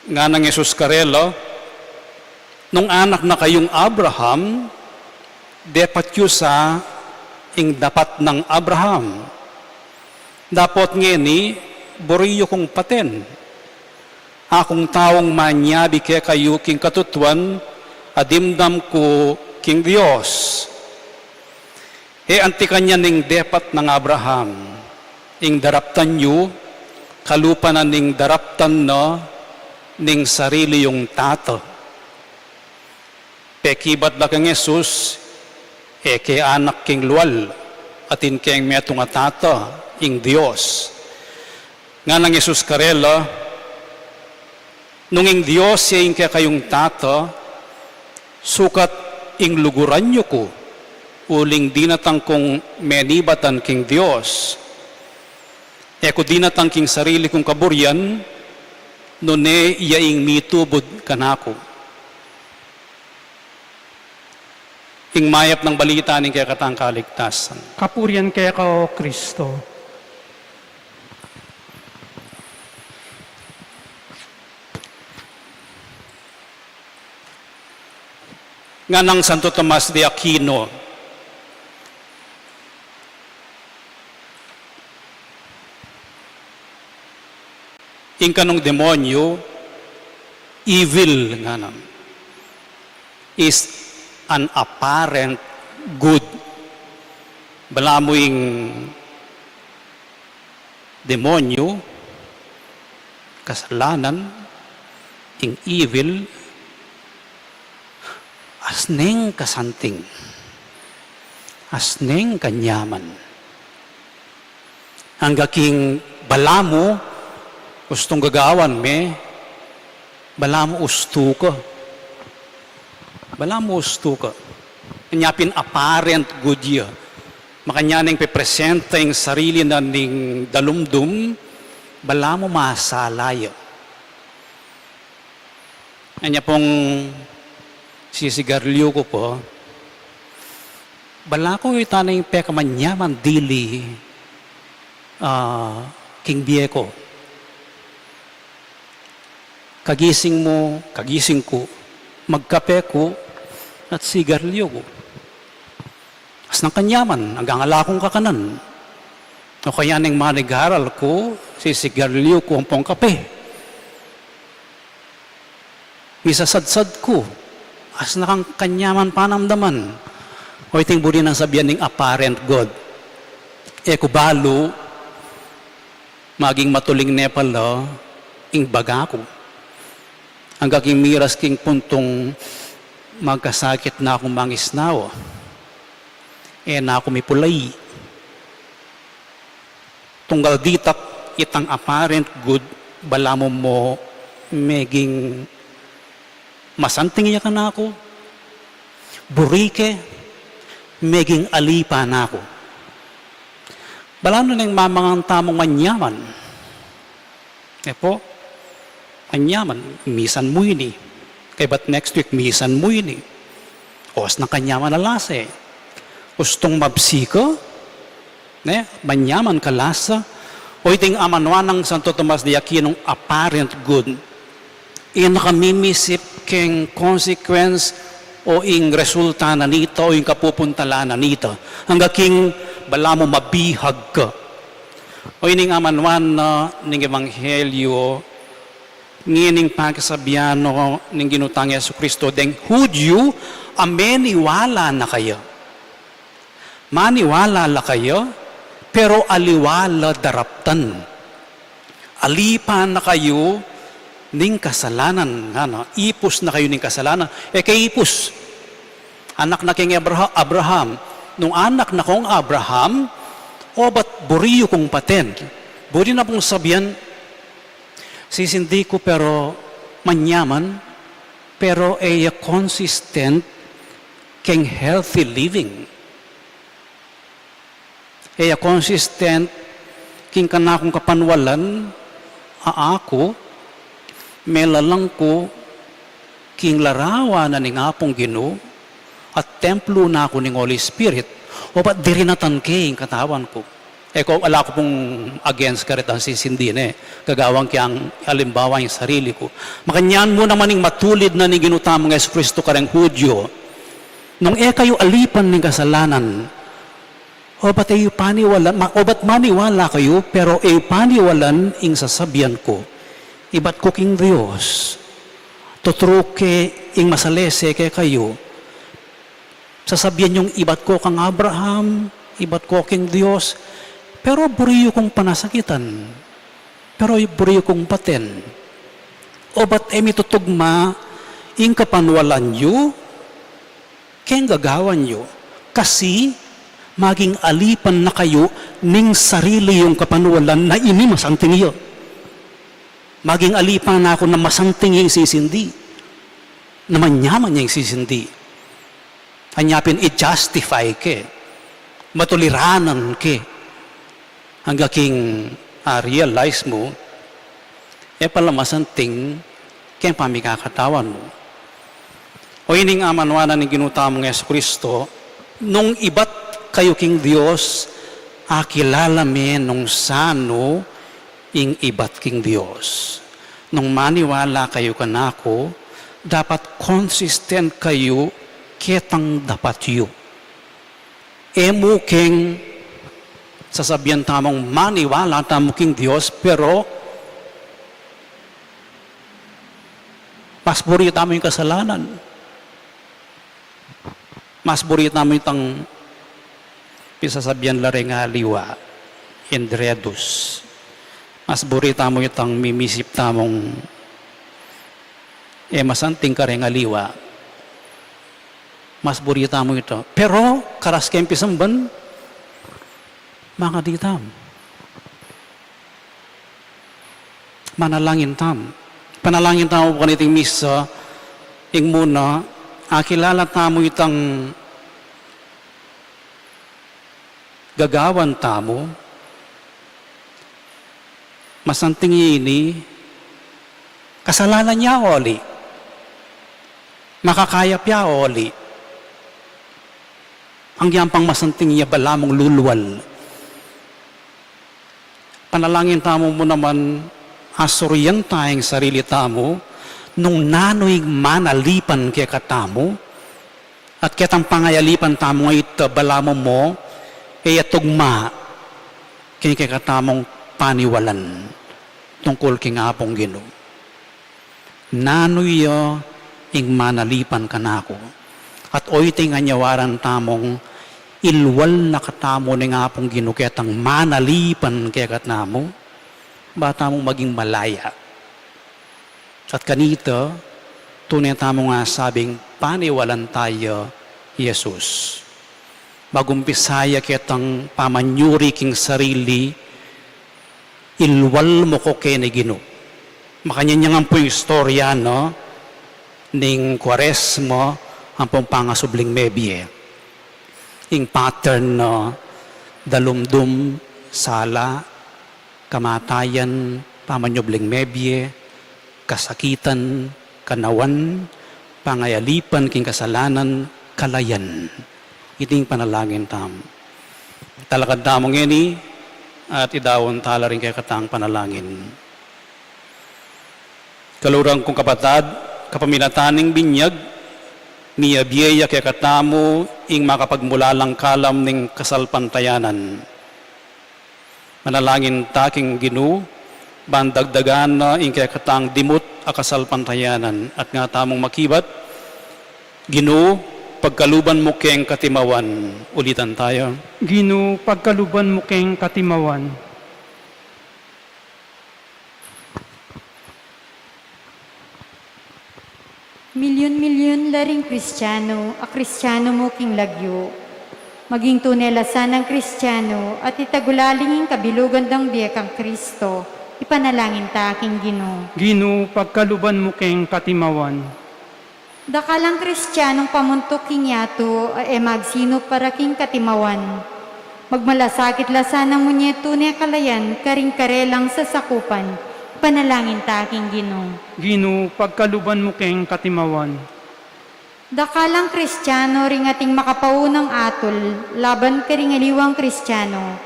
D: Nga ng Jesus karela, nung anak na kayong Abraham, dapat yu sa ing dapat ng Abraham. Dapat ngeni, buriyo kong paten. Akong taong manyabi ke kayo king katutuan, adimdam ko king Diyos. Anti kanya ning dapat ng Abraham, ing daraptan yu, kalupa na ning daraptan na, ning sarili yung tato. Pekibat na kang Jesus, ke anak king luwal, atin keng metong atata, ing Diyos. Nga ng Jesus karela, nung ing Diyos ing kaya kayong tata, sukat ing luguran nyo ko, uling dinatang kong menibatan king Diyos. Eko dinatang king sarili kong kaburyan, nune iyaing mitubod kanako. Ing mayap ng balita ning kaya katang kaligtasan.
C: Kapurian kaya ka o Kristo.
D: Nga ng Santo Tomas de Aquino, ing kanong demonyo, evil nga nam, is an apparent good. Bala mo ing demonyo, kasalanan, ing evil, asneng kasanting, asneng kanyaman. Hangga king balamo, gustong gagawan me, balamo usto ka. Balamo usto ka. Kanyapin apparent good ya. Makanya nang pepresenta yung sarili na ning dalumdum, balamo masalaya. Kanya pong sisigarilyo ko po, bala ko itanay yung pekamanyaman dili king bieko. Kagising mo, kagising ko, magkape ko, at sigarilyo ko. As ng kanyaman, hanggang alakong kakanan. O kaya nang manigaral ko, sisigarilyo ko ang pong kape. Misasadsad ko, as nakang kanyaman panamdaman. O iting buri ng sabihan ng apparent God. Kubalo, maging matuling nepal, ing baga ko. Hanggang miras king puntong magkasakit na akong mangisnaw. na ako mipulay. Tunggal ditak itang apparent good, balamo mo meging masanting iya ka na ako. Burike, meging alipa na ako. Balano ng mamangang tamong manyaman. Po, manyaman, misan mo yun eh. Kaya ba't next week, misan mo yun eh. Os ng kanyaman na lasa eh. Gustong mabsika, manyaman ka lasa, o iting amanwa ng Santo Tomas de Aquino apparent good, nakamimisip keng consequence o ing resulta na nito o yung kapupuntala na nito. Hanggang king bala mo mabihag ka. O ining amanwan na ning Ebanghelyo, ngining pagkasabiano ning ginutang Yesu Kristo, deng Hudyo, ameniwala na kayo. Maniwala la kayo, pero aliwala daraptan. Alipan na kayo ning kasalanan. Ipus na kayo ning kasalanan. Kay ipus, anak na king Abraham. Nung anak na kong Abraham, ba't buriyo kong paten? Buri na pong sabihan, sisindi ko pero manyaman, pero consistent king healthy living. Consistent king kanakong kapanwalan, ako, melalang ko, king larawa na ning apong Ginoo, at templo na ako ng Holy Spirit, o ba't dirinatan king katawan ko? Kung ala ko pong against ka rin ang sisindin kagawang kiyang halimbawa yung sarili ko. Makanyan mo naman yung matulid na ni ginutamang Yesu Kristo karang Hudyo, nung kayo alipan ng kasalanan, o ba't maniwala kayo, pero paniwalan ing sasabihan ko, iba't ko king Diyos, tutruke ing masalese kay kayo, sasabihan yung iba't ko kang Abraham, iba't ko king Diyos, pero buriyo kong panasakitan, pero buriyo kong paten. O ba't mitutugma ing kapanwalan nyo, keng gagawan nyo, kasi maging alipan na kayo ning sarili yung kapanwalan na ini masanting iyo. Maging alipan na ako na masanting yung sisindi, na manyaman niya yung sisindi. Anyapin, i-justify ke, matuliranan ke, hanggang king realize mo, pala masanting kaya pamikakatawan mo. O ining amanwanan ng ginutamong Yesu Kristo, nung iba't kayo king Diyos, akilala me nung sano ing iba't king Diyos. Nung maniwala kayo kanako, dapat consistent kayo ketang dapat yu. King sasabihan tamang maniwala tamo king Diyos, pero mas buri tamo yung kasalanan. Mas buri tamo yung pisasabihan lare nga liwa, endredus. Mas buri tamo yung mimisip tamong masanting ka rin nga liwa. Mas buri tamo ito. Pero, karas kayong pisamban, mga ditam. Manalangin tam. Panalangin tamo po kaniting misa, ing muna, akilala tamo itang gagawan tamo, masanting ini, kasalanan niya oli, makakayap niya oli, ang yampang masanting niya balamong luluwal. Panalangin tamo mo naman, asuryan tayong sarili tamo, nung nanoy manalipan kaya katamo, at kitang pangayalipan tamo nga ito, balamo mo, tugma, kaya katamong paniwalan, tungkol king apong Ginoo. Nanoy ing manalipan kanako, at oy tinganyawaran tamong, ilwal na katamo ng apong Ginoo, kaya tang manalipan kaya katamo, bata mong maging malaya. At kanito, tunay tamo nga sabing, paniwalan tayo, Jesus. magumpisaya kitang pamanyuri king sarili, ilwal mo ko kene Ginoo. Makanyanyangan po yung istorya, no? Ning Kwaresmo, ang pong pangasubling mebye. Yung pattern, no? Dalumdum, sala, kamatayan, pamanyubling mebye, kasakitan, kanawan, pangayalipan, king kasalanan, kalayan. Iting panalangin tam. Talakad damong ini, at idawon tala rin kay katang panalangin. Kalurang kong kapatad, kapaminataning binyag, niya biyaya kay katamo, ing makapagmulalang kalam ning kasalpantayanan. Manalangin taking Ginoo, bandagdagan na ing kay katang dimut a kasalpantayanan, at nga tamong makibat, Ginoo, pagkaluban mo keng katimawan. Ulitan tayo.
C: Ginoo, pagkaluban mo keng katimawan.
E: Milyon-milyon laring Kristiyano, a Kristiyano mo king lagyo. Maging tunelasan ng Kristiyano at itagulaling kabilugan ng biyakang Kristo, ipanalangin ta aking Ginoo.
C: Ginoo, pagkaluban mo keng katimawan.
E: Dakalang Kristiyanong pamuntok king yato, magsino para king katimawan. Magmalasakit lasan ng munyeto niya kalayan, karing karelang sa sakupan, ipanalangin ta aking Ginoo.
C: Ginoo, pagkaluban mo keng katimawan.
E: Dakalang Kristiyano ring ating makapaunang atol, laban karing aliwang Kristiyano.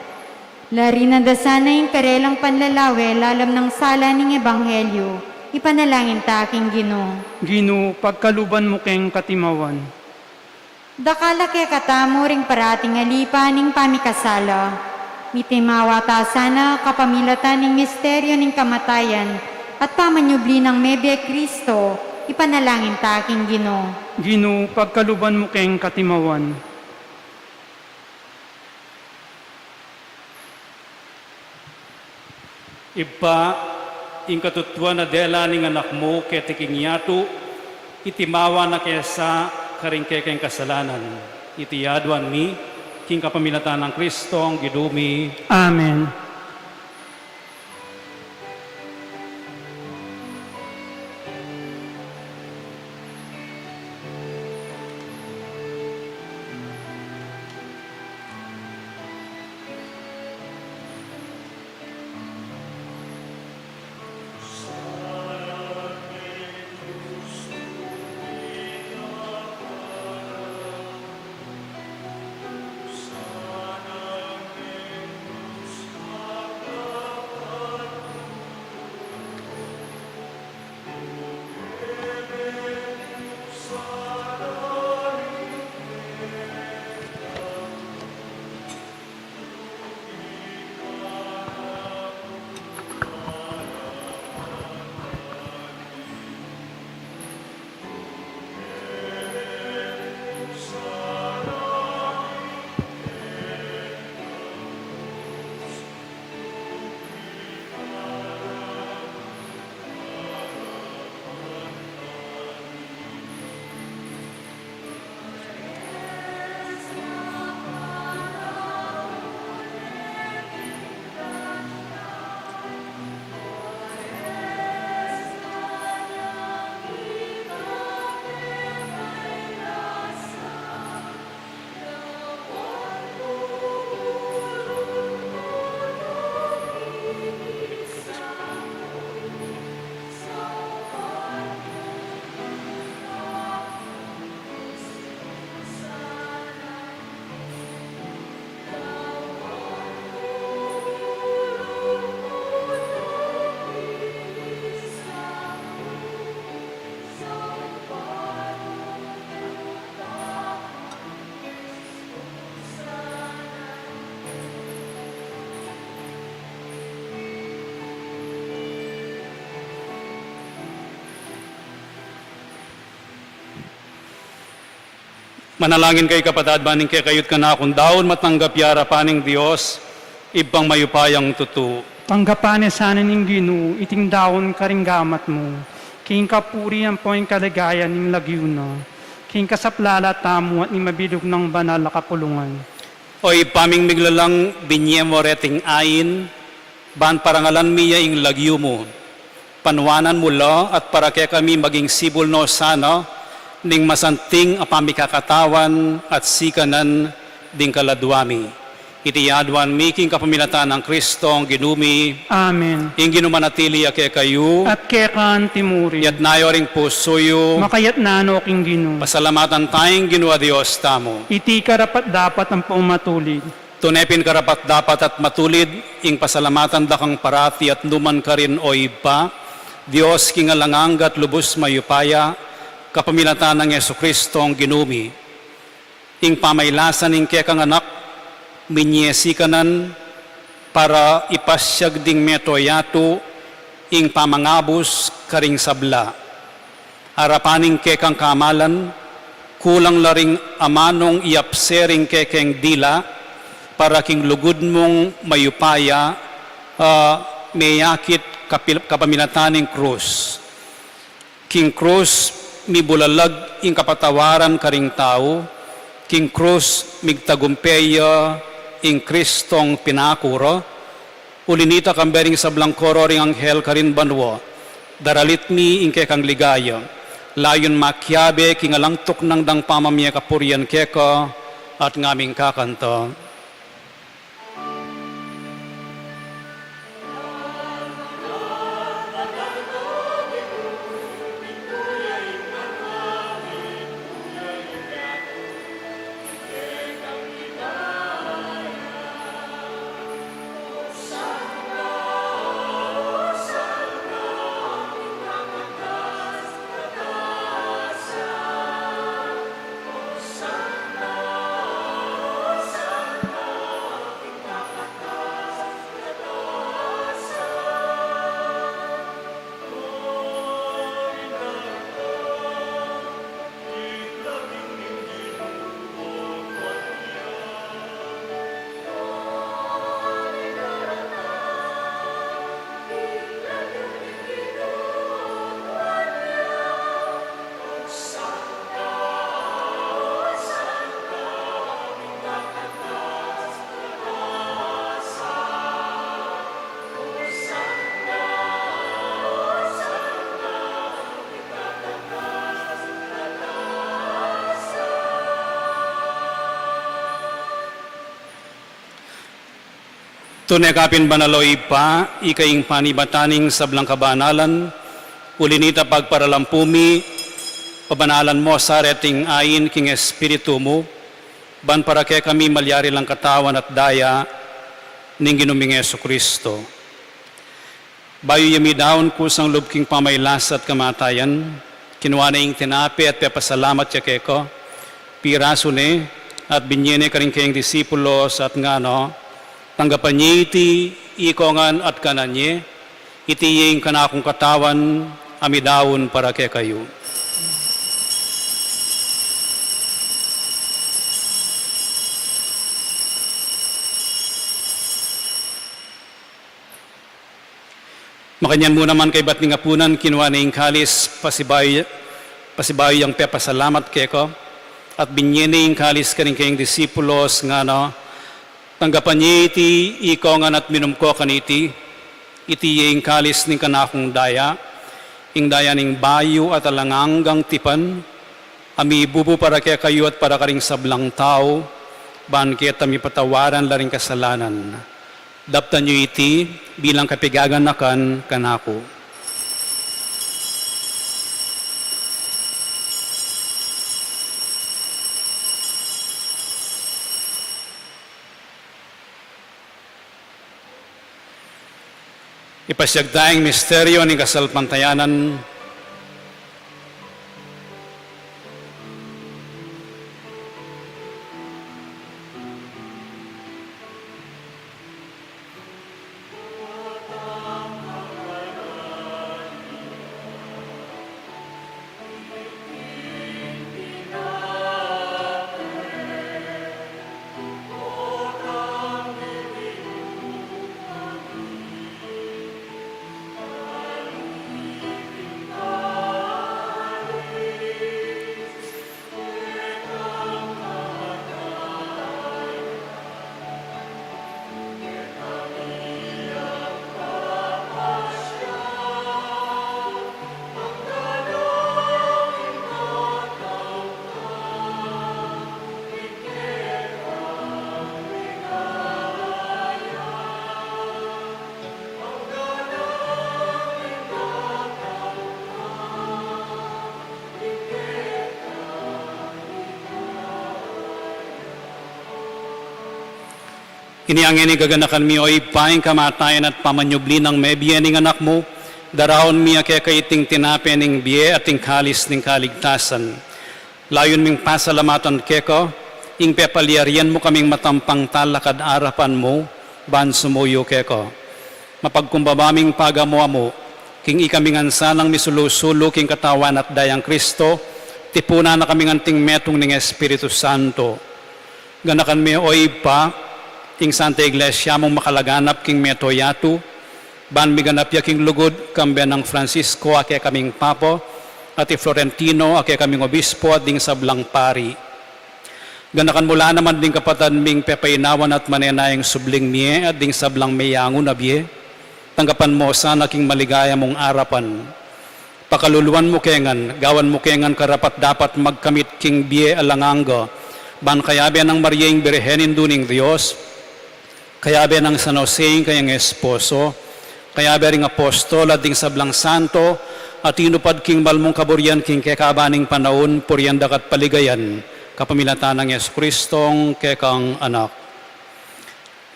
E: Lari na dasana yung karelang panlalawe, lalam ng sala ng Ebanghelyo, ipanalangin ta aking Ginoo.
C: Ginoo, pagkaluban mo keng katimawan.
E: Dakala kay katamo ring parating alipaning pamikasala. Mitimawa ta sana kapamilatan ng misteryo ng kamatayan at pamanyubli ng Mebye Kristo, ipanalangin ta aking Ginoo.
C: Ginoo, pagkaluban mo keng katimawan.
D: Iba, ing katutuan na dela ning anak mo ketiking yato, itimawa na kesa karing kekeng kasalanan. Itiyaduan mi, king kapamilatan ng Kristo ang gidumi.
C: Amen.
D: Manalangin kay kapatad, baning kay kayot ka na akong daon matanggap yara paning Diyos, ibang mayupayang tutu.
C: Tanggapane sana ning Ginoo, iting daon karing gamat mo. King kapuri ang poing kalagayan ning lagyuna. King kasaplala tamo at ni mabilog ng banal na kapulungan.
D: Oy paming miglalang binyemo reting ain, ban parangalan miya ing lagyo mo. Panwanan mo lo at para kaya kami maging sibol no sana, ning masanting apamikakatawan at sikanan ding kaladwami. Iti adwan making kapaminatan ng Kristo ang ginumi,
C: Amen.
D: ing ginumanatili kaya kayo,
C: At kekan timuri.
D: yat nayo ring pusoyo,
C: Makayat nano king ginu.
D: pasalamatan tayong ginwa Diyos tamo.
C: Iti karapat dapat ang pumatulid.
D: Tunepin karapat dapat at matulid, ing pasalamatan dakang parati at numan ka rin o iba, Diyos kingalangang at lubos mayupaya, kapamilatan ng Yesu Kristo ang ginumi. Ing pamaylasan ing kekang anak, minyesikanan para ipasyag ding metoyato, ing pamangabos karing sabla. Harapaning kekang kamalan, kulang laring amanong iapsering kekeng dila, para king lugod mong mayupaya, mayakit kapaminataning krus. King krus, mibulalag ing kapatawaran karing tao, king krus, migtagumpeya ing Kristong pinakuro, ulinita kambering sa blangkoro ring anghel karin banwa, daralit mi ing kekang ligaya, layon makyabe kingalangtok ng dang pamamya kapurian keka, at ngaming kakanta. Tunekapin banaloy pa, ikaing panibataning sablang kabanalan, ulinita pagparalampumi, pabanalan mo sa reting ayin king espiritu mo, ban para kaya kami malyari lang katawan at daya, ning ginuming Yesu Kristo. Bayo yami daon ko sang lubking pamaylas at kamatayan, kinuha na ing tinapi at pepasalamat ya keko, piraso ne, at binyene ka rin kayong disipulos at ngano, tanggapan niya iti ikongan at kananye, iti yung kanakong katawan, amidawon para kay kayo. Makanyan mo naman kay ba't nga punan, kinuha na yung kalis, pasibayo yung pepasalamat keko, at binyene yung kalis ka rin kayong disipulos nga no, tanggapan niya iti ikongan at minumko kaniti, iti yung kalis ning kanakong daya, ing daya ning bayo at alanganggang tipan, ami bubu para kaya kayo at para karing sablang tao, ban kaya tami patawaran laring kasalanan. Daptan niyo iti bilang kapigaganakan kanako. Ipasyag tayong misteryo ng kasalpantayanan. Iniangin gaganakan mi o ipaing kamatayan at pamanyubli ng may biyening anak mo, daraon mi kaya kaiting tinapen ng biye at ting kalis ng kaligtasan. Layon ming pasalamatan keko, ing pepaliarian mo kaming matampang talakad arapan mo, ban sumuyo keko. Mapagkumbabaming pagamuha mo, king ikaming ansanang misulusulo king katawan at dayang Kristo, tipuna na kaming anting metong ng Espiritu Santo. Ganakan mi o ipa, king Santa Iglesia mong makalaganap king metoyatu, ban miganap ya king lugod, kambian ng Francisco, ake kaming papo, at Florentino, ake kaming obispo, at ding sablang pari. Ganakan mula naman ding kapatid ming pepainawan at manenayang subling miye, at ding sablang mayango na biye, tanggapan mo sana king maligaya mong arapan. Pakaluluan mo kengan, gawan mo kengan karapat dapat magkamit king biye alanganga, ban kayabe ng Mariaing Birhenin duning Diyos, kayabe ng San Jose kayang esposo, kayabe ring apostol at ding sablang santo, at inupad king balmong kaburyan king kekabaning panahon, puryan dakat paligayan, kapamilatan ng Yesu Kristong kekang anak.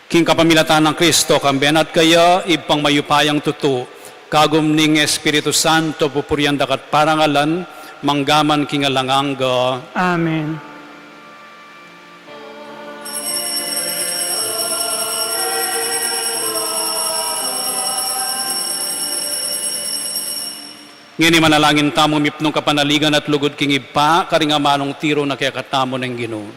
D: King kapamilatan ng Kristo, kambian at kaya, ipang mayupayang tutu, kagum ning Espiritu Santo, pupuryan dakat parangalan, manggaman king alanganga.
C: Amen.
D: Ngini manalangin tamo mipnong kapanaligan at lugod king ipa, karingamanong tiro na kaya katamo ng Ginoo.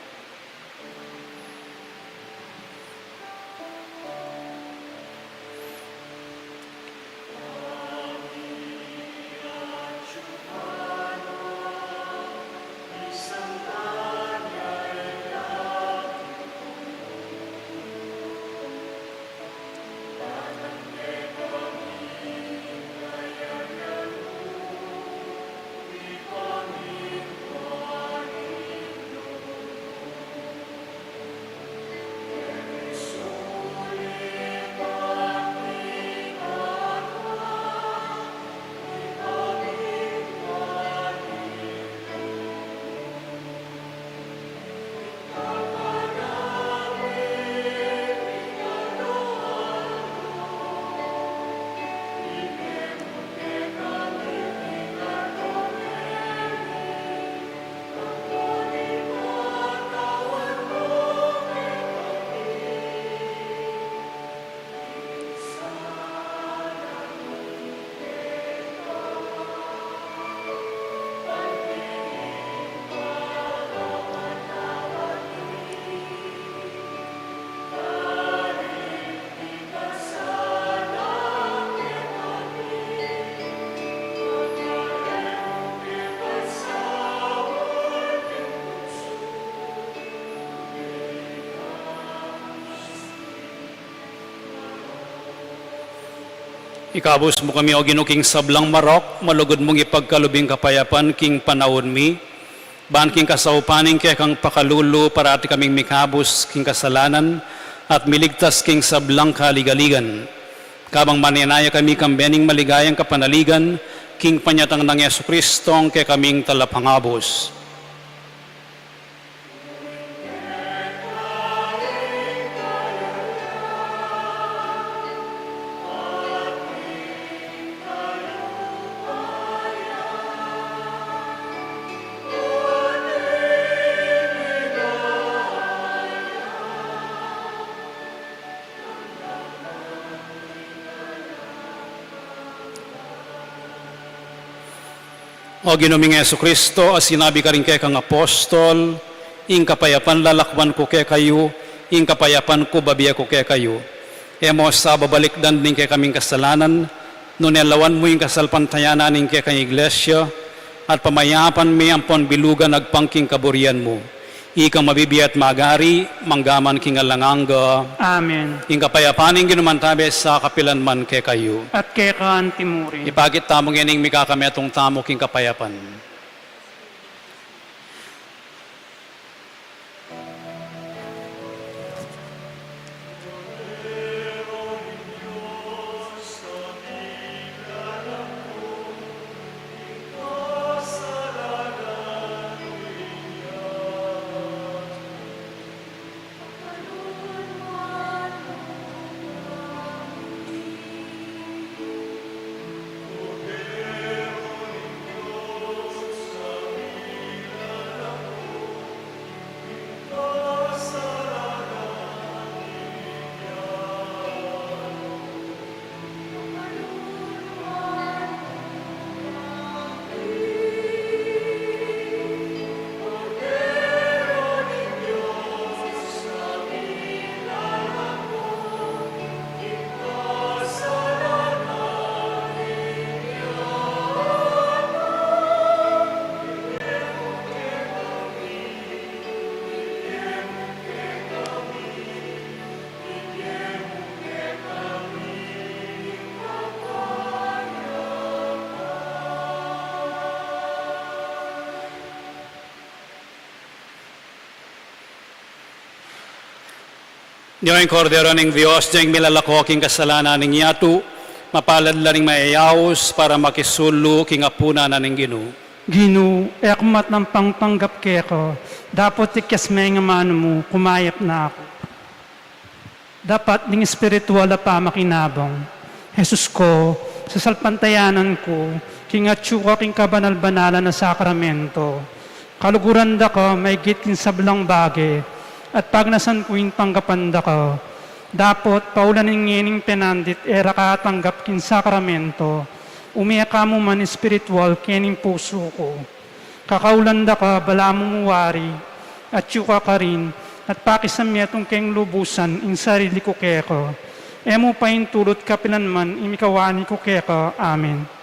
D: Ikabos mo kami o ginuking sablang marok, malugod mong ipagkalubing kapayapan king panahon mi, ban king kasaupaning kaya kang pakalulu parati kaming mikabos king kasalanan, at miligtas king sablang kaligaligan. Kabang maninaya kami kambening maligayang kapanaligan, king panyatang ng Yesu Kristong kaya kaming talapangabos. O ginuming Yesu Kristo, as sinabi ka rin kay kang apostol, ing kapayapan lalakwan ko kay kayo, ing kapayapan ko babiya ko kay kayo. Emo sa babalikdan din kay kaming kasalanan, nunelawan mo yung kasalpantayanan ning kay kang iglesia, at pamayapan mi ampon bilugan nagpangking kaburian mo. Ikang mabibiyat magari, manggaman king alanganga.
C: Amen.
D: Ing kapayapaning ginumantabe sa kapilan man kay kayo.
C: At kay kaan timurin.
D: Ipagit tamong yaning mikakametong tamo king kapayapan. Diyong kordero ng Diyos, diyong milalako king kasalanan ng yatu, mapalad la ning maiaos para makisulo king apuna na ning Ginoo.
C: Ginu, ekmat ng pangpanggap keko, dapat tikyas may nga mano mo, kumayap na ako. Dapat ning espiritual na pamakinabang. Jesus ko, sa salpantayanan ko, kingatsu ka king kabanal-banalan na sakramento. Kaluguran da ko, may gitin sablang bagay, at pag nasan ko yung tanggapanda ko, dapat paulan ng ngening penandit era katanggap kin sakramento, umiyak ka mo man espiritual kening puso ko. Kakaulanda ka, bala mo muwari, at yuka ka rin, at pakisamyatong keng lubusan in sarili ko keko. Emo pa yung tulot kapilanman, imikawani ko keko. Amen.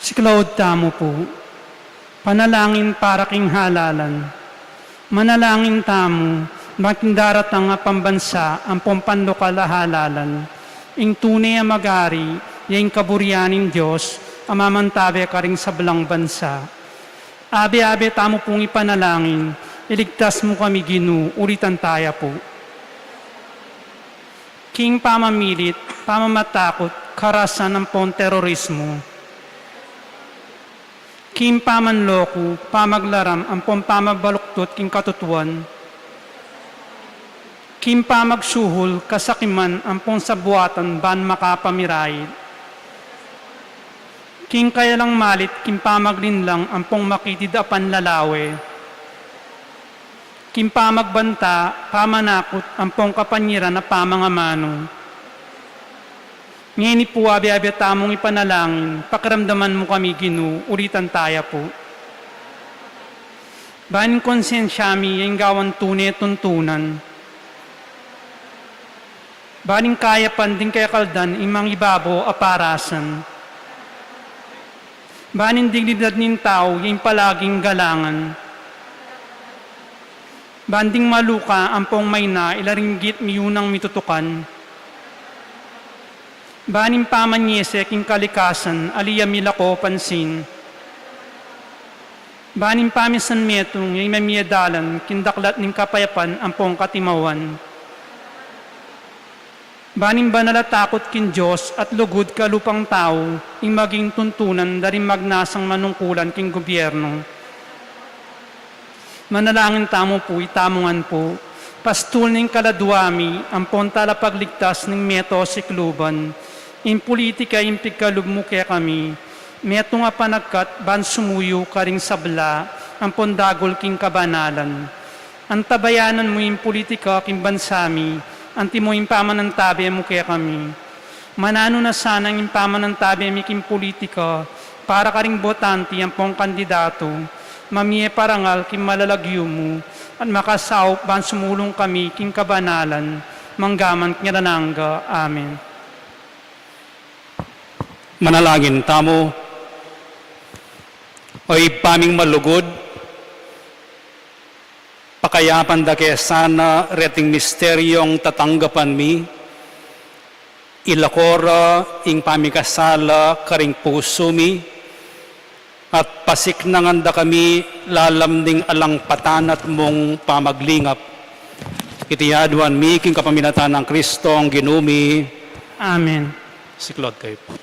C: Si Claude Tamo po, panalangin para king halalan. Manalangin tamo, baking daratang nga pambansa ang pompanlokal na halalan. Ing tunay ang magari, yung kaburianin Diyos, amamantabe ka rin sa belang bansa. Abe-abe tamo pong ipanalangin, iligtas mo kami Ginoo, ulitan tayo po. King pamamilit, pamamatakot, karasan ng pong terorismo. King pamanloko, pamaglaram, ang pong pamabaluktot, king katutuan. King pamagsuhol, kasakiman, ang pong sabuatan, ban makapamiray. King kaya lang malit, king pamaglinlang, ang pong makitid apan lalawe. King pamagbanta, pamanakot, ang pong kapanyiran na pamangamano. Ngayon po, abi-abi tamong ipanalangin, pakiramdaman mo kami, Ginoo, ulitan tayo po. Baning konsensyami, yung gawan tunay tuntunan. Baning kaya panding kaya kaldan, imang ibabo aparasan. Baning dignidad nin tao, yung palaging galangan. Banding maluka, ampong may na, ilaringgit miyunang mitutukan. Baning pamanyese, king kalikasan, aliya milako pansin. Baning pamisan metong, yung mamiyadalan, kindaklat ning kapayapan, ampong katimawan. Baning banalatakot kin Diyos at lugod kalupang tao, ing maging tuntunan, daring magnasang manungkulan king gobyerno. Manalangin tamo po, itamungan po, pastul ning kaladwami, ang pontala pagligtas ning meto sikluban, in politika in pigkalugmo kaya kami, meto nga panagkat, ban sumuyo karing sabla, ang pondagol king kabanalan. Ang tabayanan mo in politika king bansami, anti mo in pamanantabi mo kaya kami. Manano na sana in pamanantabi mi king politika, para karing botante ang pong kandidato, mamiye parangal king malalagyo mo, at makasaw ban sumulong kami king kabanalan, manggaman king rananga. Amen.
D: Manalangin tamo, oy paming malugod, pakayapan da kaya sana reting misteryong tatanggapan mi, ilakora ing pamikasala karing puso mi, at pasiknangan da kami lalamding alang patanat mong pamaglingap. Itiyaduan mi king kapaminatan ng Kristo ang ginumi.
C: Amen.
D: Siklod kayo po.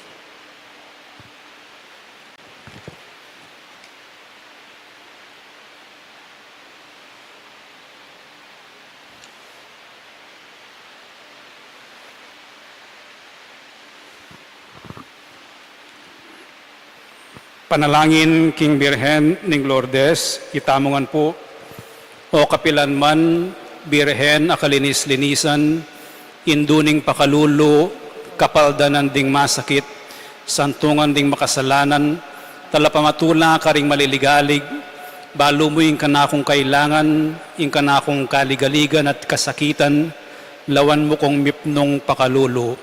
D: Panalangin King Birhen ning Lourdes, itamungan po, o kapilan man, Birhen akalinis-linisan, induning pakalulo, kapaldanan ding masakit, santungan ding makasalanan, talapamatula karing maliligalig, balo mo yung kanakong kailangan, yung kanakong kaligaligan at kasakitan, lawan mo kong mipnong pakalulo.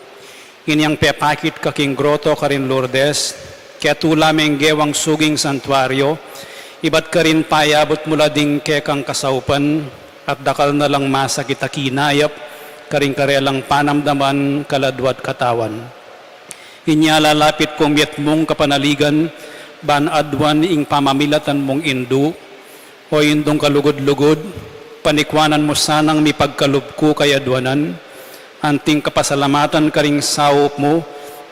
D: Inyang pepakit ka King Groto karin Lourdes, kaya tulameng gewang suging santuaryo, iba't ka rin payabot mula ding kekang kasaupan, at dakal na lang masakit akinayap, karing karelang panamdaman, kaladwat katawan. Inyalalapit kong miet mong kapanaligan, ban adwan ing pamamilatan mong indu, o indong kalugod-lugod, panikwanan mo sanang mi pagkalubko kayadwanan, anting kapasalamatan karing sawop mo,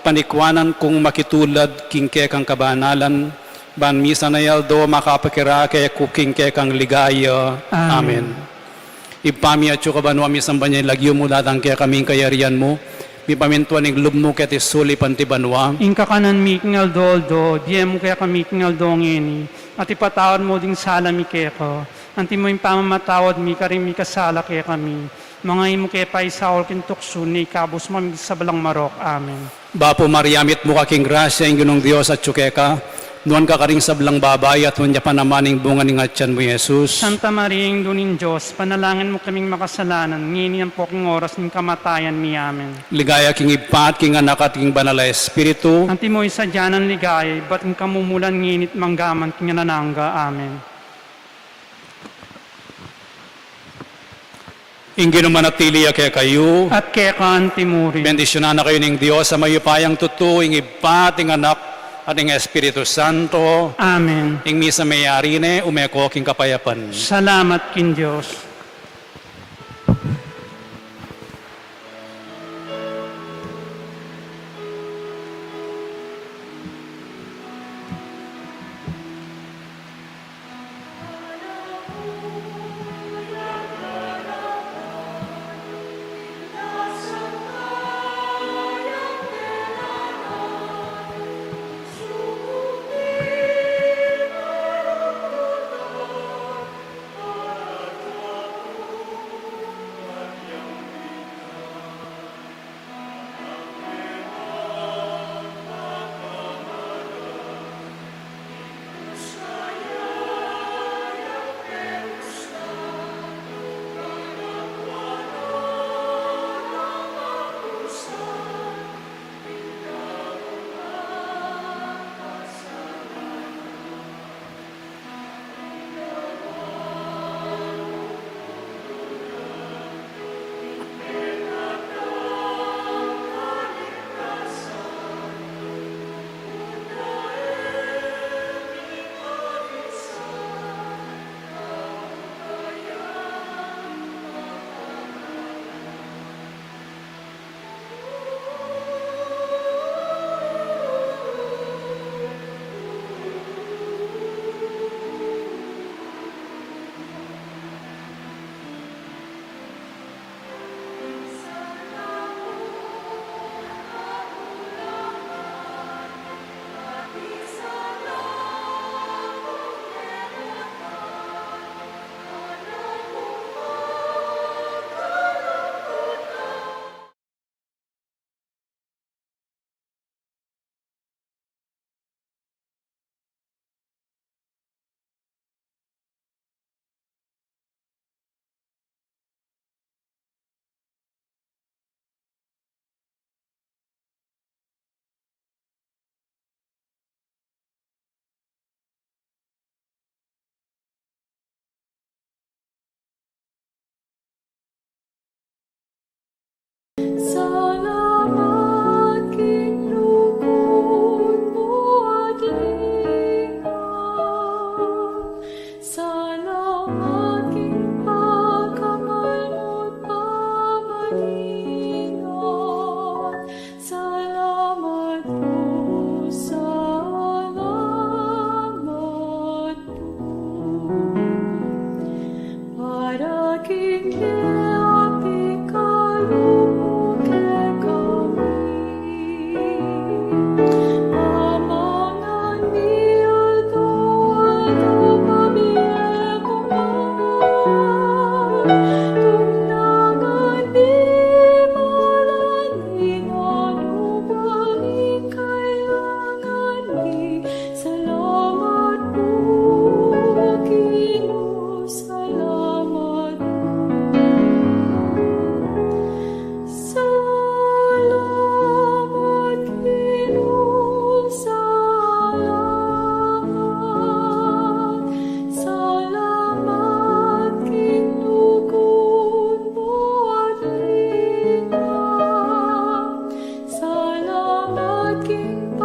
D: panikwanan kung makitulad king kekang kabanalan, ban misa na yaldo makapakira kaya kuking kekang ligaya. Amen. Ipami at yung kabano amisang banyay lagyo mo datang kaya kaming kayarian mo, mipamintuan ng lub mo kaya tisuli pantibanwa.
C: Inka kanan mi king aldo, diyan mo kaya kami king aldo ngeni, at ipatawad mo ding sala mi kaya ko, anti mo yung pamamatawad mi karing mi kasala kaya kami, mga imo kaya pa isaol kin tukso ni kabus mo sa balang marok. Amen.
D: Bapo Mariamit mo kaking grasya ang ginong Diyos at tsukeka, nuan ka karing sablang babay at huwag niya pa naman ang bunga ng atyan mo, Jesus.
C: Santa Maria, ang dunin Diyos, panalangin mo kaming makasalanan, ngini ang poking oras ng kamatayan mi. Amen.
D: Ligaya king ipat, king anak at king banala Espiritu.
C: Anti mo isa dyanan ligay, ba't ang kamumulan nginit manggaman king nananga. Amen.
D: Ingin manatili kaya kayo.
C: At kaya ka antimuri.
D: Bendisyonan na kayo ng Diyos sa mayupayang tutu, ing ipat, ing anak, at ng Espiritu Santo,
C: Amen.
D: ing misa mayari ne, umeko king kapayapan.
C: Salamat kin Diyos.
F: Salamat kinlugod mo at lingap. Salamat kin pagkamal mo't pamalingat. Salamat po, salamat po. Para kin api kalumok Amangan niya doon Tundangan di malalingan Ubalik kailangan di Salamat po, Ginoo, salamat po. Salamat, Ginoo, salamat. Salamat, kinlugod mo at lingap. Salamat, king